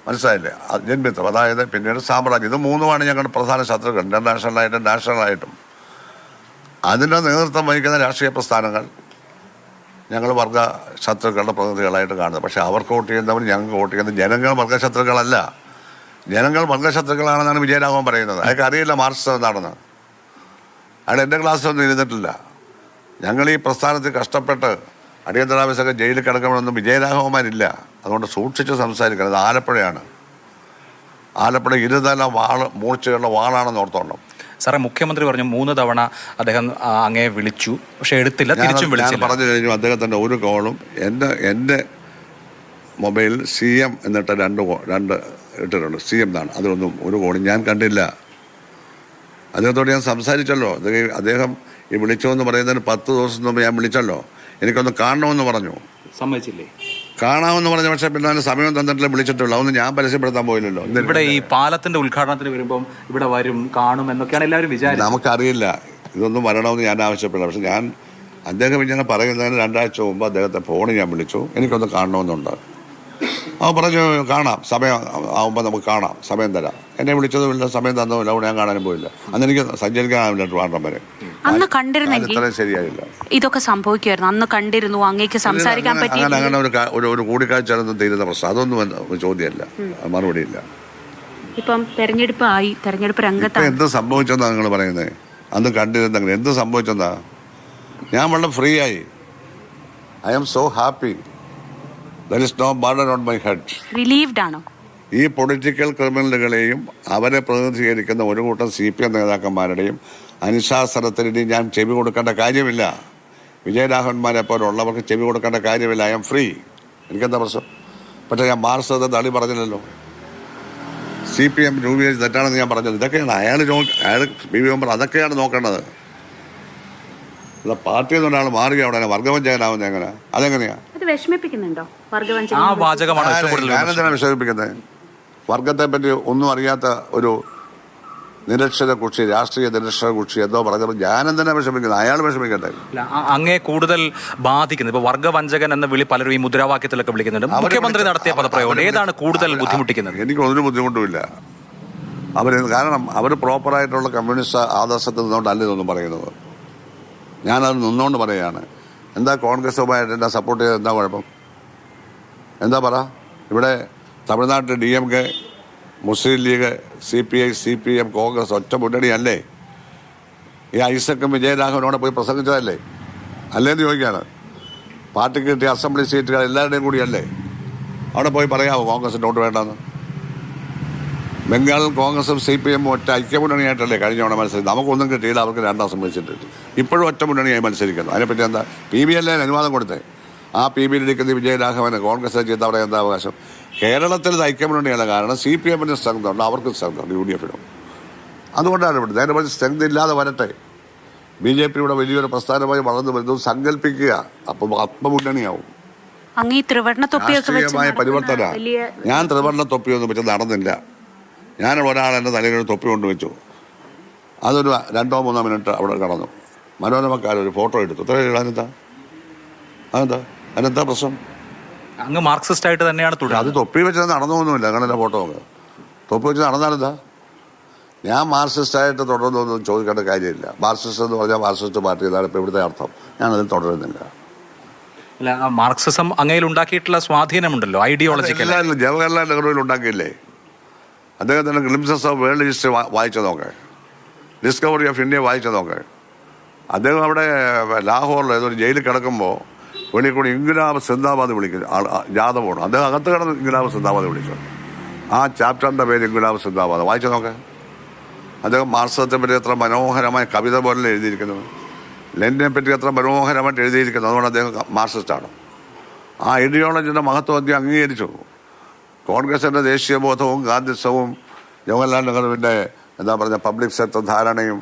മനസ്സിലായില്ലേ? ജന്മിത്വം, അതായത് പിന്നീട് സാമ്രാജ്യം. ഇത് മൂന്നുമാണ് ഞങ്ങളുടെ പ്രധാന ശത്രുക്കൾ, ഇൻ്റർനാഷണലായിട്ടും നാഷണലായിട്ടും. അതിൻ്റെ നേതൃത്വം വഹിക്കുന്ന രാഷ്ട്രീയ പ്രസ്ഥാനങ്ങൾ ഞങ്ങൾ വർഗ ശത്രുക്കളുടെ പ്രതിനിധികളായിട്ട് കാണുന്നത്. പക്ഷേ അവർക്ക് വോട്ട് ചെയ്യുന്നവർ ഞങ്ങൾക്ക് വോട്ട് ചെയ്യുന്നത് ജനങ്ങൾ വർഗശത്രുക്കളല്ല. ജനങ്ങൾ വർഗശത്രുക്കളാണെന്നാണ് വിജയരാഘവൻ പറയുന്നത്. അയാൾക്ക് അറിയില്ല മാർക്സിസം എന്താണെന്ന്. അയാൾ എൻ്റെ ക്ലാസ്സിലൊന്നും ഇരുന്നിട്ടില്ല. ഞങ്ങൾ ഈ പ്രസ്ഥാനത്തിൽ കഷ്ടപ്പെട്ട് അടിയന്തരാവസ്ഥയൊക്കെ ജയിലിൽ കിടക്കണമെന്നൊന്നും വിജയരാഘവന്മാരില്ല. അതുകൊണ്ട് സൂക്ഷിച്ച് സംസാരിക്കണം. ഇത് ആലപ്പുഴയാണ്. ആലപ്പുഴ ഇരുതല മൂർച്ചയുള്ള വാളാണെന്ന് ഓർത്തോണം. സാറേ, മുഖ്യമന്ത്രി പറഞ്ഞു 3 തവണ അദ്ദേഹം അങ്ങേ വിളിച്ചു, പക്ഷെ എടുത്തില്ല, തിരിച്ചും വിളിച്ചില്ല. ഞാൻ പറഞ്ഞു കഴിഞ്ഞു. അദ്ദേഹത്തിൻ്റെ ഒരു കോളും എൻ്റെ മൊബൈലിൽ CM എന്നിട്ട് രണ്ട് ഇട്ടിട്ടുണ്ട്. CM എന്നാണ്. അതിലൊന്നും ഒരു കോളും ഞാൻ കണ്ടില്ല. അദ്ദേഹത്തോട് ഞാൻ സംസാരിച്ചല്ലോ. അദ്ദേഹം ഈ വിളിച്ചോന്ന് പറയുന്നതിന് 10 ദിവസം മുമ്പ് ഞാൻ വിളിച്ചല്ലോ. എനിക്കൊന്ന് കാണണമെന്ന് പറഞ്ഞു. സമ്മതിച്ചില്ലേ? കാണാമെന്ന് പറഞ്ഞ, പക്ഷേ പിന്നെ അതിന് സമയം തന്നിട്ടില്ല, വിളിച്ചിട്ടുള്ളൂ. അതൊന്നും ഞാൻ പരസ്യപ്പെടുത്താൻ പോയില്ലല്ലോ. ഇവിടെ ഈ പാലത്തിന്റെ ഉദ്ഘാടനത്തിന് വരുമ്പം ഇവിടെ വരും, കാണും എന്നൊക്കെയാണ് എല്ലാവരും വിചാരിച്ചത്. നമുക്കറിയില്ല ഇതൊന്നും വരണമെന്ന് ഞാൻ ആവശ്യപ്പെടില്ല. പക്ഷെ അദ്ദേഹം ഇങ്ങനെ പറയുന്നതിന് 2 ആഴ്ച മുമ്പ് അദ്ദേഹത്തെ ഫോണിൽ ഞാൻ വിളിച്ചു. എനിക്കൊന്ന് കാണണമെന്നുണ്ട്. അവൻ പറഞ്ഞു കാണാം, സമയം ആവുമ്പോൾ നമുക്ക് കാണാം, സമയം തരാം. എന്നെ വിളിച്ചതുമില്ല, സമയം തന്നതുമില്ല. അവിടെ ഞാൻ കാണാനും പോയില്ല. അന്ന് എനിക്ക് സഞ്ചരിക്കാനാവില്ല ട്രിവാൻഡ്രം വരെ. അന്ന് കണ്ടിരുന്നെങ്കിൽ ശരിയായില്ല. ഇതൊക്കെ സംഭവിക്കുമായിരുന്നു. അന്ന് കണ്ടിരുന്നു, അങ്ങേക്ക് സംസാരിക്കാൻ പറ്റി. അങ്ങനെ ഒരു കൂടിക്കാഴ്ച തീരുന്ന പ്രശ്നം. അതൊന്നും ചോദ്യമല്ല, മറുപടിയില്ല. ഇപ്പം തെരഞ്ഞെടുപ്പ് രംഗത്ത് എന്ത് സംഭവിച്ചെന്നാ നിങ്ങൾ പറയുന്നത്? അന്ന് കണ്ടിരുന്നെങ്കിൽ എന്ത് സംഭവിച്ചെന്നാ? ഞാൻ വളരെ ഫ്രീ ആയി. I am so happy. There is no burden on my head. Relieved ആണോ? ഈ പൊളിറ്റിക്കൽ ക്രിമിനലുകളെയും അവരെ പ്രതിനിധീകരിക്കുന്ന ഒരു കൂട്ടം CPM നേതാക്കന്മാരുടെയും അനുശാസനത്തിന് ഞാൻ ചെവി കൊടുക്കേണ്ട കാര്യമില്ല. വിജയരാഘവന്മാരെ പോലുള്ളവർക്ക് ചെവി കൊടുക്കേണ്ട കാര്യമില്ല. I M free. എനിക്കെന്താ പ്രശ്നം? പക്ഷേ ഞാൻ മാർക്സിസത്തെ തള്ളി പറഞ്ഞില്ലല്ലോ. CPM രൂപീകരിച്ച് തെറ്റാണെന്ന് ഞാൻ പറഞ്ഞത്. ഇതൊക്കെയാണ് അയാൾ BVM അതൊക്കെയാണ് നോക്കേണ്ടത്. അല്ല, പാർട്ടിയിൽ നിന്ന് ഒരാൾ മാറുക അവിടെ വർഗവഞ്ചകനാവുന്നത് എങ്ങനെ? അതെങ്ങനെയാ? വിഷമിപ്പിക്കുന്നുണ്ടോ? ഞാനെന്തിനാണ് വിഷമിപ്പിക്കുന്നത്? വർഗത്തെ പറ്റി ഒന്നും അറിയാത്ത ഒരു നിരക്ഷര കുക്ഷി, രാഷ്ട്രീയ നിരക്ഷര കുക്ഷി എന്തോ പറഞ്ഞപ്പോൾ ഞാനെന്തിനാ വിഷമിക്കുന്നത്? അയാൾ വിഷമിക്കട്ടെ. അങ്ങേ കൂടുതൽ ബാധിക്കുന്നത് ഇപ്പൊ വർഗവഞ്ചകൻ എന്ന വിളി പലരും ഈ മുദ്രാവാക്യത്തിലൊക്കെ വിളിക്കുന്നുണ്ട്. മുഖ്യമന്ത്രി നടത്തിയ പദപ്രയോഗം ഏതാണ് കൂടുതൽ ബുദ്ധിമുട്ടിക്കുന്നത്? എനിക്ക് ഒരു ബുദ്ധിമുട്ടുമില്ല. കാരണം അവർ പ്രോപ്പറായിട്ടുള്ള കമ്മ്യൂണിസ്റ്റ് ആദർശത്തിൽ നിന്നുകൊണ്ടല്ല ഇതൊന്നും പറയുന്നത്. ഞാനത് നിന്നുകൊണ്ട് പറയുകയാണ്. എന്താ കോൺഗ്രസുമായിട്ട് എന്താ സപ്പോർട്ട് ചെയ്തത്? എന്താ കുഴപ്പം? എന്താ പറ? ഇവിടെ തമിഴ്നാട്ടിൽ DMK, മുസ്ലിം ലീഗ്, CPI, CPM, കോൺഗ്രസ് ഒറ്റ മുന്നണിയല്ലേ? ഈ ഐസക്കും വിജയരാഘവനോടെ പോയി പ്രസംഗിച്ചതല്ലേ? അല്ലേന്ന് ചോദിക്കുകയാണ്. പാർട്ടിക്ക് കിട്ടിയ അസംബ്ലി സീറ്റുകൾ എല്ലാവരുടെയും കൂടിയല്ലേ? അവിടെ പോയി പറയാമോ കോൺഗ്രസിന് വോട്ട് വേണ്ടെന്ന്? ബംഗാളിൽ കോൺഗ്രസും CPM ഒറ്റ ഐക്യമുന്നണിയായിട്ടല്ലേ കഴിഞ്ഞ തവണ മത്സരിച്ചത്? നമുക്കൊന്നും കിട്ടിയില്ല, അവർക്ക് 2 അസംബ്ലി സീറ്റ് കിട്ടി. ഇപ്പോഴും ഒറ്റ മുന്നണിയായി മത്സരിക്കുന്നു. അതിനെപ്പറ്റി എന്താ? PBL അനുവാദം കൊടുത്തേ. ആ PBL ഇരിക്കുന്ന വിജയരാഘവന് കോൺഗ്രസ് ചെയ്ത് അവിടെ എന്താ അവകാശം? കേരളത്തിൽ ഇത് ഐക്യമുന്നണിയല്ല. കാരണം CPM-ന് സ്ട്രെങ്ത് ഉണ്ട്, അവർക്ക് സ്ട്രെങ്ത് ഉണ്ട്, UDF-നും. അതുകൊണ്ടാണ് ഇവിടെ നേരെ സ്ട്രെങ്ത് ഇല്ലാതെ വരട്ടെ. BJP ഇവിടെ വലിയൊരു പ്രസ്ഥാനമായി വളർന്നു വരുന്നത് സങ്കല്പിക്കുക. അപ്പം ആത്മമുന്നണിയാവും. രാഷ്ട്രീയമായ പരിവർത്തന. ഞാൻ ത്രിവർണ്ണ തൊപ്പിയൊന്നും വെച്ച് നടന്നില്ല. ഞാനുള്ള ഒരാൾ എൻ്റെ തലയിൽ തൊപ്പി കൊണ്ടുവച്ചു. അതൊരു 2-3 മിനിറ്റ് അവിടെ കടന്നു. മനോരമക്കാരൊരു ഫോട്ടോ എടുത്തു. അതിനെന്താ പ്രശ്നം? അങ്ങ് മാർക്സിസ്റ്റ് ആയിട്ട് തന്നെയാണ് തുടരുന്നത്. അത് തൊപ്പി വെച്ച് നടന്നൊന്നുമില്ല. അങ്ങനെ ഫോട്ടോ തൊപ്പി വെച്ച് നടന്നാലെന്താ? ഞാൻ മാർക്സിസ്റ്റായിട്ട് തുടർന്നൊന്നും ചോദിക്കേണ്ട കാര്യമില്ല. മാർക്സിസ്റ്റ് എന്ന് പറഞ്ഞാൽ മാർക്സിസ്റ്റ് പാർട്ടി എന്നാണ് ഇപ്പോൾ ഇവിടുത്തെ അർത്ഥം. ഞാനതിൽ തുടരുന്നില്ല. അല്ല, ആ മാർക്സിസം അങ്ങയിൽ ഉണ്ടാക്കിയിട്ടുള്ള സ്വാധീനമുണ്ടല്ലോ, ഐഡിയോളജിക്കൽ. ജവഹർലാൽ നെഹ്റുവിൽ ഉണ്ടാക്കിയില്ലേ? അദ്ദേഹത്തിൻ്റെ ഗ്ലിംസസ് ഓഫ് വേൾഡ് ഹിസ്റ്ററി വായിച്ചു നോക്കേ, ഡിസ്കവറി ഓഫ് ഇന്ത്യ വായിച്ചു നോക്കേ. അദ്ദേഹം അവിടെ ലാഹോറിൽ ഏതൊരു ജയിലിൽ കിടക്കുമ്പോൾ വെളിയിൽ കൂടി ഇൻഖിലാബ് സിന്ദാബാദ് വിളിക്കുന്നു, ജാഥമാണ്. അദ്ദേഹം അകത്ത് കിടന്ന് ഇൻഖിലാബ് സിന്ദാബാദ് വിളിച്ചു. ആ ചാപ്റ്ററിൻ്റെ പേര് ഇൻഖിലാബ് സിന്ദാബാദ്. വായിച്ചു നോക്കേ. അദ്ദേഹം മാർക്സിസത്തെ പറ്റി എത്ര മനോഹരമായ കവിത പോലെ എഴുതിയിരിക്കുന്നത്, ലെനിനെ പറ്റി എത്ര മനോഹരമായിട്ട് എഴുതിയിരിക്കുന്നത്. അതുകൊണ്ട് അദ്ദേഹം മാർക്സിസ്റ്റാണ്. ആ ഐഡിയോളജിയുടെ മഹത്വം അദ്ദേഹം അംഗീകരിച്ചു. കോൺഗ്രസിൻ്റെ ദേശീയബോധവും ഗാന്ധിസവും ജവഹർലാൽ നെഹ്റുവിൻ്റെ എന്താ പറഞ്ഞ പബ്ലിക് സെക്ടർ ധാരണയും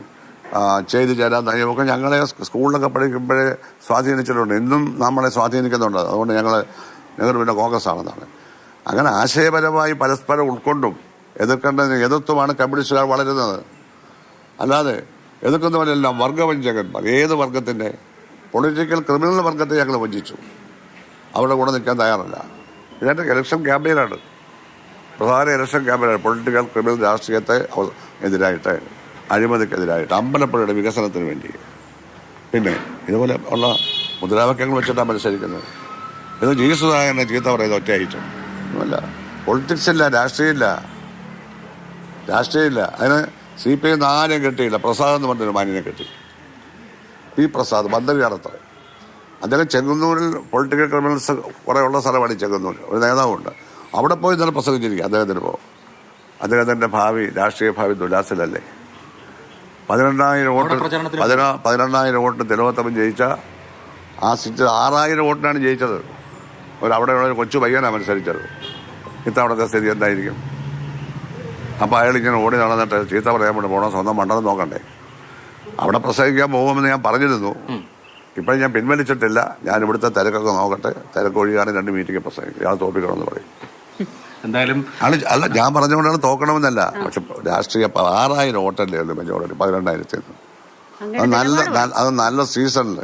ചെയ്തു ചേരാൻ നയമൊക്കെ ഞങ്ങളെ സ്കൂളിലൊക്കെ പഠിക്കുമ്പോഴേ സ്വാധീനിച്ചിട്ടുണ്ട്. ഇന്നും നമ്മളെ സ്വാധീനിക്കുന്നുണ്ട്. അതുകൊണ്ട് ഞങ്ങൾ നെഹ്റുവിൻ്റെ കോൺഗ്രസ് ആണെന്നാണ്. അങ്ങനെ ആശയപരമായി പരസ്പരം ഉൾക്കൊണ്ടും എതിർത്തുമാണ് കമ്മ്യൂണിസ്റ്റുകാർ വളരുന്നത്. അല്ലാതെ എതിർക്കുന്നവരെല്ലാം വർഗവഞ്ചകന്മാർ. ഏത് വർഗത്തിൻ്റെ പൊളിറ്റിക്കൽ ക്രിമിനൽ വർഗത്തെ ഞങ്ങൾ വഞ്ചിച്ചു. അവരുടെ കൂടെ നിൽക്കാൻ തയ്യാറല്ല. ഇതെൻ്റെ ഇലക്ഷൻ ക്യാമ്പയിനാണ്, പ്രധാന ഇലക്ഷൻ ക്യാമ്പയിനാണ്. പൊളിറ്റിക്കൽ ക്രിമിനൽ രാഷ്ട്രീയത്തെ എതിരായിട്ട്, അഴിമതിക്കെതിരായിട്ട്, അമ്പലപ്പുഴയുടെ വികസനത്തിന് വേണ്ടി. പിന്നെ ഇതുപോലെ ഉള്ള മുദ്രാവാക്യങ്ങൾ വെച്ചിട്ടാണ് മത്സരിക്കുന്നത്. ഇത് ജീസുദായനെ ചീത്ത പറയുന്നത് ഒറ്റയായിട്ടും അല്ല. പൊളിറ്റിക്സ് ഇല്ല, രാഷ്ട്രീയമില്ല. അതിന് CPI ആരെയും കിട്ടിയില്ല. പ്രസാദ് എന്ന് പറഞ്ഞൊരു മാന്യനെ കിട്ടി. പി പ്രസാദ് മന്ത്രിയാണത്ര. അദ്ദേഹം ചെങ്ങന്നൂരിൽ പൊളിറ്റിക്കൽ ക്രിമിനൽസ് കുറേ ഉള്ള സ്ഥലമാണ് ഈ ചെങ്ങന്നൂർ. ഒരു നേതാവുണ്ട്. അവിടെ പോയി ഇന്നലെ പ്രസംഗിച്ചിരിക്കുക. അദ്ദേഹത്തിൻ്റെ രാഷ്ട്രീയ ഭാവി ദുലാസിലല്ലേ. 12,000 വോട്ട് തിരുവനന്തപുരം ജയിച്ച ആ സീറ്റ് 6,000 വോട്ടിനാണ് ജയിച്ചത്. അവിടെയുള്ള ഒരു കൊച്ചു പയ്യനാണ് മത്സരിച്ചത്. ഇത്തവണത്തെ സ്ഥിതി എന്തായിരിക്കും? അപ്പോൾ അയാൾ ഇങ്ങനെ ഓടി നടന്നിട്ട് ചീത്ത പറയാൻ വേണ്ടി പോകണം, സ്വന്തം മണ്ഡലം നോക്കണ്ടേ? അവിടെ പ്രസംഗിക്കാൻ പോകുമെന്ന് ഞാൻ പറഞ്ഞിരുന്നു. ഇപ്പോഴും ഞാൻ പിൻവലിച്ചിട്ടില്ല. ഞാൻ ഇവിടുത്തെ തിരക്കൊക്കെ നോക്കട്ടെ. തിരക്കൊഴിയാണ് 2 മീറ്റിംഗ് പ്രസംഗിക്കും. ഇയാൾ തോപ്പിക്കണമെന്ന് പറയും. എന്തായാലും അല്ല, ഞാൻ പറഞ്ഞുകൊണ്ടാണ് തോക്കണമെന്നല്ല. പക്ഷെ രാഷ്ട്രീയ 6,000 വോട്ടല്ലേ ഉള്ളൂ മെജോറിറ്റി 12,000. അത് നല്ല സീസണിൽ.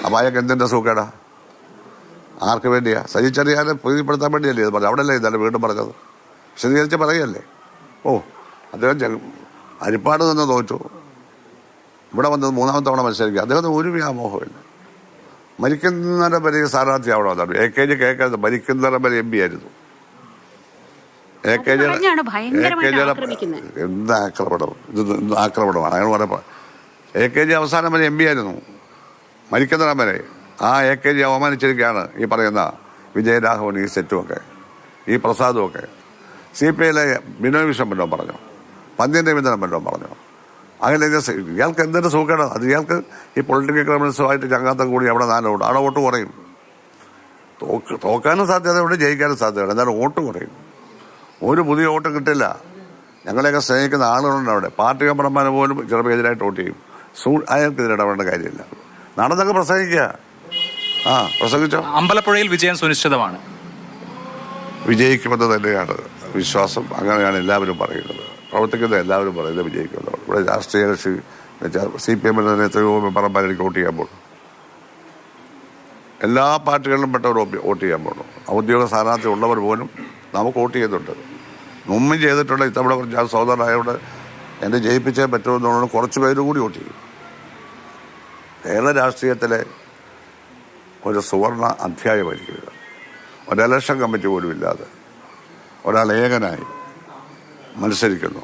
അപ്പോൾ അയാൾക്ക് എന്തിൻ്റെ സൂക്കേടാ? ആർക്ക് വേണ്ടിയാ? സജിച്ചറിയാതെ പ്രീതിപ്പെടുത്താൻ വേണ്ടിയല്ലേ ഇത് പറഞ്ഞു? അവിടെയല്ലേ ഇതല്ലേ വീണ്ടും പറഞ്ഞത്? വിശദീകരിച്ച് പറയുകയല്ലേ. അദ്ദേഹം അരിപ്പാട് നിന്ന് തോറ്റു. ഇവിടെ വന്നത് 3ാമത്തെ തവണ മത്സരിക്കുക. അദ്ദേഹത്തിന് ഒരു വ്യാമോഹമില്ല. മരിക്കുന്നവരെ വരെ സ്ഥാനാർത്ഥി അവിടെ വന്നു. AKG കേൾക്കരുത്, മരിക്കുന്നവരെ വരെ MP ആയിരുന്നു. AKG എന്ത് ആക്രമണം! ഇത് ആക്രമണമാണ്. അങ്ങനെ പറയുമ്പോൾ AKG അവസാനം വരെ MP ആയിരുന്നു, മരിക്കുന്നവരെ വരെ. ആ AKG അവമാനിച്ചിരിക്കുകയാണ് ഈ പറയുന്ന വിജയരാഘവൻ, ഈ സെറ്റുമൊക്കെ, ഈ പ്രസാദുമൊക്കെ. CPIയിലെ ബിനോയ് വിശ്വം വല്ലതും പറഞ്ഞു, പന്ത്യൻ രവീന്ദ്രൻ വല്ലതും പറഞ്ഞു. അങ്ങനെ ഇയാൾക്ക് എന്തിൻ്റെ സൂക്കേടാണ്? അത് ഇയാൾക്ക് ഈ പൊളിറ്റിക്കൽ ക്രിമിനൽസുമായിട്ട് ചങ്ങാത്തം കൂടി അവിടെ 4 വോട്ട്, അവിടെ വോട്ട് കുറയും. തോക്കാനും സാധ്യതയുണ്ട്, ജയിക്കാനും സാധ്യതയുണ്ട്. എന്നാലും വോട്ട് കുറയും. ഒരു പുതിയ വോട്ട് കിട്ടില്ല. ഞങ്ങളെയൊക്കെ സ്നേഹിക്കുന്ന ആളുകളുണ്ട് അവിടെ. പാർട്ടി മെമ്പർമാർ പോലും ചിലപ്പോൾ എതിരായിട്ട് വോട്ട് ചെയ്യും. അയാൾക്ക് ഇതിലിടപെടേണ്ട കാര്യമില്ല. നടന്നൊക്കെ പ്രസംഗിക്കുക. പ്രസംഗിച്ചോ. അമ്പലപ്പുഴയിൽ വിജയം സുനിശ്ചിതമാണ്. വിജയിക്കുമെന്ന് തന്നെയാണ് വിശ്വാസം. അങ്ങനെയാണ് എല്ലാവരും പറയുന്നത്. പ്രവർത്തിക്കുന്ന എല്ലാവരും പറയുന്നത് വിജയിക്കുമെന്നാണ്. ഇവിടെ രാഷ്ട്രീയ കക്ഷി CPM എത്രയോ മെമ്പർമാർക്ക് വോട്ട് ചെയ്യാൻ പോകുന്നു. എല്ലാ പാർട്ടികളിലും പെട്ടവർ വോട്ട് ചെയ്യാൻ പോകുന്നു. ഔദ്യോഗിക സ്ഥാനാർത്ഥി ഉള്ളവർ പോലും നമുക്ക് വോട്ട് ചെയ്യുന്നുണ്ട്. മുമ്പും ചെയ്തിട്ടുണ്ട്. ഇത്തവണ ഞാൻ സഹോദരനായോട് എന്നെ ജയിപ്പിച്ചേ പറ്റുമെന്നുള്ളത് കുറച്ച് പേര് കൂടി വോട്ട് ചെയ്യും. കേരള രാഷ്ട്രീയത്തിലെ ഒരു സുവർണ അധ്യായമായിരിക്കും ഇത്. ഒരു ഇലക്ഷൻ കമ്മിറ്റി പോലും ഇല്ലാതെ ഒരാൾ ഏകനായി മത്സരിക്കുന്നു.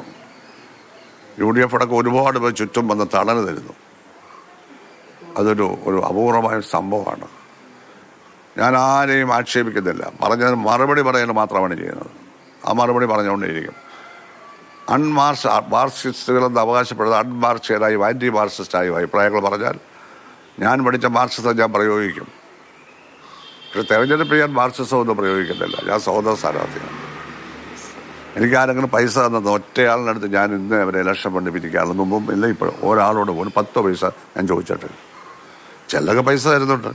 UDF അടക്കം ഒരുപാട് പേർ ചുറ്റും വന്ന് തണല് തരുന്നു. അതൊരു അപൂർവമായ സംഭവമാണ്. ഞാൻ ആരെയും ആക്ഷേപിക്കുന്നില്ല. പറഞ്ഞതിന് മറുപടി പറയാൻ മാത്രമാണ് ചെയ്യുന്നത്. ആ മറുപടി പറഞ്ഞുകൊണ്ടേയിരിക്കും. മാർക്സിസ്റ്റുകളെന്ന് അവകാശപ്പെടുന്നത് അൺമാർക്സിയനായി, ആൻറ്റി മാർക്സിസ്റ്റായും അഭിപ്രായങ്ങൾ പറഞ്ഞാൽ ഞാൻ പഠിച്ച മാർക്സിസം ഞാൻ പ്രയോഗിക്കും. പക്ഷെ തെരഞ്ഞെടുപ്പ് ചെയ്യാൻ മാർക്സിസം ഒന്നും പ്രയോഗിക്കുന്നില്ല. ഞാൻ സ്വതന്ത്ര സ്ഥാനാർത്ഥിയാണ്. എനിക്ക് ആരെങ്കിലും പൈസ തന്നത് ഒറ്റയാളിനടുത്ത് ഞാൻ ഇന്ന് അവരെ ഇലക്ഷൻ ഫണ്ട് പിരിക്കാറുണ്ട്. മുമ്പും ഇല്ല ഇപ്പോഴും ഒരാളോട് പോലും 10 പൈസ ഞാൻ ചോദിച്ചിട്ടില്ല. ചിലരൊക്കെ പൈസ തരുന്നുണ്ട്,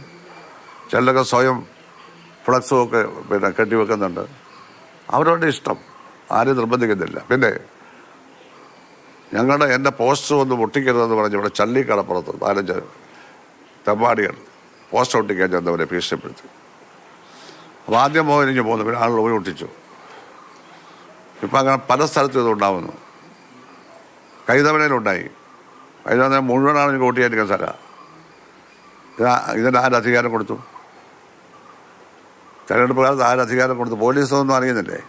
ചിലരൊക്കെ സ്വയം ഫ്ലക്സും ഒക്കെ കെട്ടിവെക്കുന്നുണ്ട്. അവരവരുടെ ഇഷ്ടം, ആരും നിർബന്ധിക്കുന്നില്ല. പിന്നെ എൻ്റെ പോസ്റ്റർ ഒന്ന് പൊട്ടിക്കരുതെന്ന് പറഞ്ഞ് ഇവിടെ ചള്ളിക്കടപ്പുറത്ത് 4-5 തെമ്മാടികൾ പോസ്റ്റർ ഒട്ടിക്കാൻ ചെന്നവരെ ഭീഷണിപ്പെടുത്തി. അപ്പോൾ ആദ്യം പോയി പോകുന്നു, പിന്നെ ആളുകൾ പോയി ഒട്ടിച്ചു. ഇപ്പം അങ്ങനെ പല സ്ഥലത്തും ഇത് ഉണ്ടാവുന്നു. കൈതവനയിലുണ്ടായി. കൈതവന മുഴുവനാണ് എനിക്ക് വോട്ട് ചെയ്യാൻ സ്ഥലം. ഇതിന് ആരധികാരം കൊടുത്തു? തെരഞ്ഞെടുപ്പ് കാലത്ത് ആരധികാരം കൊടുത്തു? പോലീസൊന്നും അറിയുന്നില്ലേ?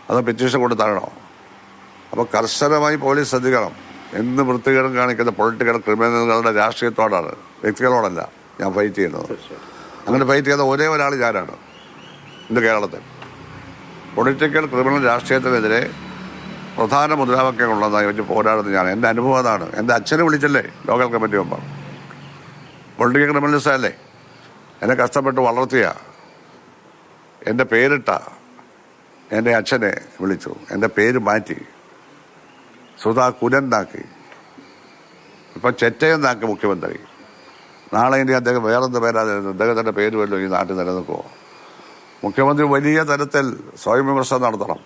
അത് പെറ്റീഷൻ കൊടുത്താണോ? അപ്പോൾ കർശനമായി പോലീസ് ശ്രദ്ധിക്കണം. എന്ത് വൃത്തികേടും കാണിക്കുന്ന പൊളിറ്റിക്കൽ ക്രിമിനലുകളുടെ രാഷ്ട്രീയത്തോടാണ്, വ്യക്തികളോടല്ല ഞാൻ ഫൈറ്റ് ചെയ്യുന്നത്. അങ്ങനെ ഫൈറ്റ് ചെയ്യുന്ന ഒരേ ഒരാൾ ഞാനാണ് ഇന്ന് കേരളത്തിൽ. പൊളിറ്റിക്കൽ ക്രിമിനൽ രാഷ്ട്രീയത്തിനെതിരെ പ്രധാന മുദ്രാവാക്യങ്ങളുള്ളതായി വെച്ച് പോരാടുന്നത് ഞാൻ. എൻ്റെ അനുഭവം അതാണ്. എൻ്റെ അച്ഛനെ വിളിച്ചല്ലേ local committee member, political criminals അല്ലേ എന്നെ കഷ്ടപ്പെട്ട് വളർത്തിയ, എൻ്റെ പേരിട്ട എൻ്റെ അച്ഛനെ വിളിച്ചു, എൻ്റെ പേര് മാറ്റി സുധാ കുരന്നാക്കി, ഇപ്പം ചെറ്റയെന്നാക്കി മുഖ്യമന്ത്രി. നാളെ ഇനി അദ്ദേഹം വേറെന്ത് പേരാതെ അദ്ദേഹത്തിൻ്റെ പേര് വല്ലതും ഈ നാട്ടിൽ നിലനിൽക്കുമോ? മുഖ്യമന്ത്രി വലിയ തരത്തിൽ സ്വയം വിമർശനം നടത്തണം.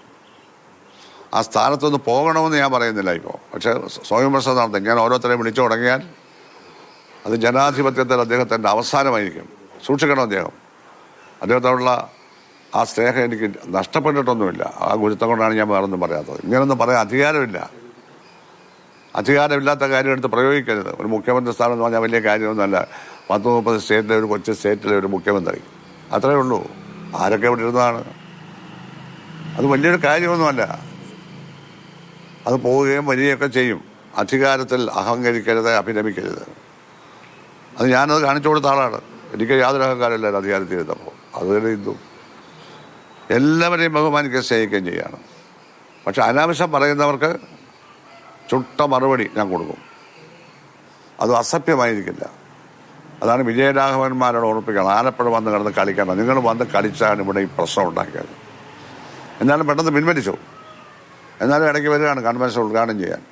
ആ സ്ഥാനത്തൊന്ന് പോകണമെന്ന് ഞാൻ പറയുന്നില്ല ഇപ്പോൾ, പക്ഷേ സ്വയം വിമർശനം നടത്തും. ഞാൻ ഓരോരുത്തരെയും വിളിച്ചു തുടങ്ങിയാൽ അത് ജനാധിപത്യത്തിൽ അദ്ദേഹത്തിൻ്റെ അവസാനമായിരിക്കും. സൂക്ഷിക്കണം. അദ്ദേഹത്തോടുള്ള ആ സ്നേഹം എനിക്ക് നഷ്ടപ്പെട്ടിട്ടൊന്നുമില്ല. ആ ഗുരുത്തം കൊണ്ടാണ് ഞാൻ വേറൊന്നും പറയാത്തത്. ഇങ്ങനൊന്നും പറയാൻ അധികാരമില്ലാത്ത കാര്യം എടുത്ത് പ്രയോഗിക്കരുത്. ഒരു മുഖ്യമന്ത്രി സ്ഥാനം എന്ന് പറഞ്ഞാൽ വലിയ കാര്യമൊന്നുമല്ല. 30 സ്റ്റേറ്റിലെ ഒരു കൊച്ചു സ്റ്റേറ്റിലെ ഒരു മുഖ്യമന്ത്രി, അത്രയേ ഉള്ളൂ. ആരൊക്കെ ഇവിടെ ഇരുന്നതാണ്? അത് വലിയൊരു കാര്യമൊന്നുമല്ല. അത് പോവുകയും വരികയൊക്കെ ചെയ്യും. അധികാരത്തിൽ അഹങ്കരിക്കരുത്, അഭിരമിക്കരുത്. അത് ഞാനത് കാണിച്ചു കൊടുത്ത ആളാണ്. എനിക്ക് യാതൊരു അഹങ്കാരമില്ല അധികാരത്തിൽ ഇരുന്നപ്പോൾ. അതുതന്നെ ഇന്നും എല്ലാവരെയും ബഹുമാനിക്കുകയും സ്നേഹിക്കുകയും ചെയ്യാണ്. പക്ഷെ അനാവശ്യം പറയുന്നവർക്ക് ചുട്ട മറുപടി ഞാൻ കൊടുക്കും. അത് അസഭ്യമായിരിക്കില്ല. അതാണ് വിജയരാഘവന്മാരോട് ഓർപ്പിക്കണം. ആലപ്പുഴ വന്ന് കിടന്ന് കളിക്കണം. നിങ്ങൾ വന്ന് കളിച്ചാണ് ഇവിടെ ഈ പ്രശ്നം ഉണ്ടാക്കിയത്. എന്നാലും പെട്ടെന്ന് പിൻവലിച്ചു. എന്നാലും ഇടയ്ക്ക് വരികയാണ് കൺവെൻഷൻ ഉദ്ഘാടനം ചെയ്യാൻ.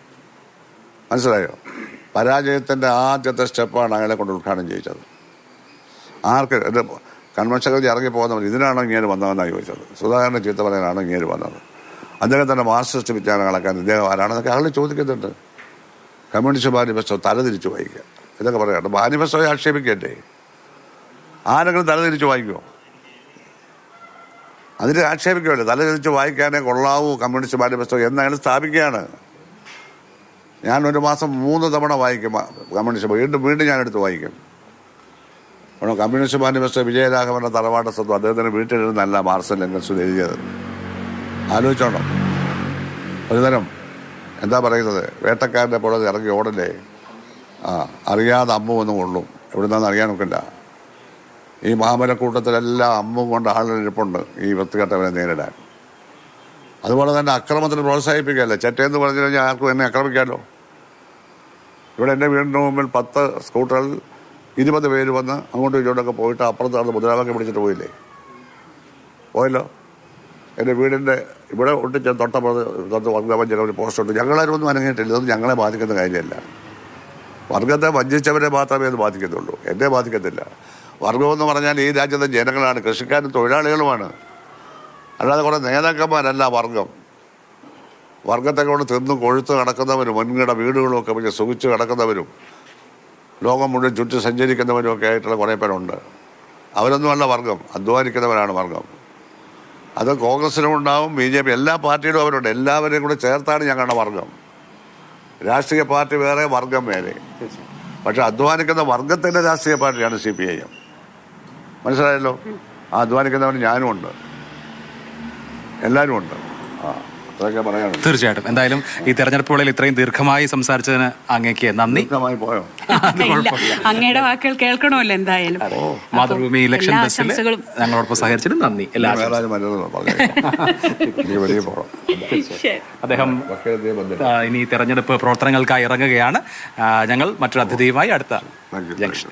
മനസ്സിലായോ? പരാജയത്തിൻ്റെ ആദ്യത്തെ സ്റ്റെപ്പാണ് അയാളെ കൊണ്ട് ഉദ്ഘാടനം ചെയ്യിച്ചത്. ആർക്ക് എൻ്റെ കൺവെൻഷൻ കഴിഞ്ഞ് ഇറങ്ങി പോകുന്നവർ ഇതിനാണോ ഇങ്ങനെ വന്നതെന്നാണ് ചോദിച്ചത്. സുധാകരനെ ചീത്ത പറയാനാണോ ഇങ്ങനെ വന്നത്? അദ്ദേഹത്തിൻ്റെ മാർക്സിസ്റ്റ് വിജ്ഞാനം കളക്കാൻ ഇദ്ദേഹം ആരാണെന്നൊക്കെ ആൾ ചോദിക്കുന്നുണ്ട്. കമ്മ്യൂണിസ്റ്റ് മാനിഫെസ്റ്റോ തലതിരിച്ച് വായിക്കുക ഇതൊക്കെ പറയട്ടെ. മാനിഫെസ്റ്റോയെ ആക്ഷേപിക്കണ്ടേ? ആരെങ്കിലും തലതിരിച്ച് വായിക്കുമോ? അതിന് ആക്ഷേപിക്കുമല്ലോ. തലതിരിച്ച് വായിക്കാനേ കൊള്ളാവൂ കമ്മ്യൂണിസ്റ്റ് മാനിഫെസ്റ്റോ എന്ന് അയാൾ സ്ഥാപിക്കുകയാണ്. ഞാൻ ഒരു മാസം 3 തവണ വായിക്കും കമ്മ്യൂണിസ്റ്റ്. വീണ്ടും ഞാനെടുത്ത് വായിക്കും. കമ്മ്യൂണിസ്റ്റ് മാനിഫെസ്റ്റോ വിജയരാഘവന്റെ തറവാട് സ്വന്തം അദ്ദേഹത്തിന് വീട്ടിലിരുന്നല്ല മാർക്സും എംഗൽസും എഴുതിയത്. ആലോചിച്ചോണം. ഒരുതരം എന്താ പറയുന്നത്, വേട്ടക്കാരൻ്റെ പുറത്ത് ഇറങ്ങി ഓടല്ലേ, അറിയാതെ അമ്മുവെന്നും കൊള്ളും. എവിടുന്നാന്ന് അറിയാനൊക്കില്ല. ഈ മാമലക്കൂട്ടത്തിലെല്ലാം അമ്മും കൊണ്ട് ആളിരിപ്പുണ്ട് ഈ വൃത്തികെട്ടവരെ നേരിടാൻ. അതുപോലെ തന്നെ അക്രമത്തിന് പ്രോത്സാഹിപ്പിക്കുകയല്ലേ. ചെറ്റയെന്ന് പറഞ്ഞു കഴിഞ്ഞാൽ ആർക്കും എന്നെ ആക്രമിക്കാമല്ലോ. ഇവിടെ എൻ്റെ വീടിൻ്റെ മുമ്പിൽ 10 സ്കൂട്ടറിൽ 20 പേര് വന്ന് അങ്ങോട്ടും ഇങ്ങോട്ടൊക്കെ പോയിട്ട് അപ്പുറത്ത് നടന്ന് മുദ്രാവാക്യം പിടിച്ചിട്ട് പോയല്ലോ. എൻ്റെ വീടിൻ്റെ ഇവിടെ ഒട്ടിച്ച് തൊട്ട് വർഗവഞ്ചന ഒരു പോസ്റ്റ് ഉണ്ട്. ഞങ്ങളാരും ഒന്നും അനങ്ങിയിട്ടില്ല. ഇതൊന്നും ഞങ്ങളെ ബാധിക്കുന്ന കാര്യമല്ല. വർഗത്തെ വഞ്ചിച്ചവരെ മാത്രമേ അത് ബാധിക്കത്തുള്ളൂ, എന്നെ ബാധിക്കത്തില്ല. വർഗമെന്ന് പറഞ്ഞാൽ ഈ രാജ്യത്തെ ജനങ്ങളാണ്, കൃഷിക്കാരും തൊഴിലാളികളുമാണ്. അല്ലാതെ കുറേ നേതാക്കന്മാരല്ല വർഗം. വർഗത്തെ കൊണ്ട് തിന്നും കൊഴുത്ത് നടക്കുന്നവരും വൻകിട വീടുകളുമൊക്കെ പിന്നെ സുഖിച്ച് കിടക്കുന്നവരും ലോകം മുഴുവൻ ചുറ്റി സഞ്ചരിക്കുന്നവരും ഒക്കെ ആയിട്ടുള്ള കുറേ പേരുണ്ട്. അവരൊന്നുമല്ല വർഗം, അധ്വാനിക്കുന്നവരാണ് വർഗം. അത് കോൺഗ്രസിനും ഉണ്ടാവും, BJP എല്ലാ പാർട്ടിയിലും അവരുണ്ട്. എല്ലാവരെയും കൂടെ ചേർത്താണ് ഞങ്ങളുടെ വർഗം. രാഷ്ട്രീയ പാർട്ടി വേറെ, വർഗം വേറെ. പക്ഷെ അധ്വാനിക്കുന്ന വർഗത്തിൻ്റെ രാഷ്ട്രീയ പാർട്ടിയാണ് CPIM. മനസ്സിലായല്ലോ? ആ അധ്വാനിക്കുന്നവന് ഞാനും ഉണ്ട്, എല്ലാവരും ഉണ്ട്. അതൊക്കെ പറയാനുണ്ട്. തീർച്ചയായിട്ടും. എന്തായാലും ഈ തെരഞ്ഞെടുപ്പ് വേളയിൽ ഇത്രയും ദീർഘമായി സംസാരിച്ചതിന് അങ്ങേക്ക് നന്ദി. പോയോ? അങ്ങയുടെ വാക്കുകൾ കേൾക്കണമല്ലോ. എന്തായാലും മാതൃഭൂമി ഇലക്ഷൻ ബസ്സിൽ ഞങ്ങളോടൊപ്പം സഹകരിച്ചിട്ട് നന്ദി. അദ്ദേഹം ഇനി തെരഞ്ഞെടുപ്പ് പ്രവർത്തനങ്ങൾക്കായി ഇറങ്ങുകയാണ്. ഞങ്ങൾ മറ്റൊരു അതിഥിയുമായി അടുത്ത ജംഗ്ഷൻ.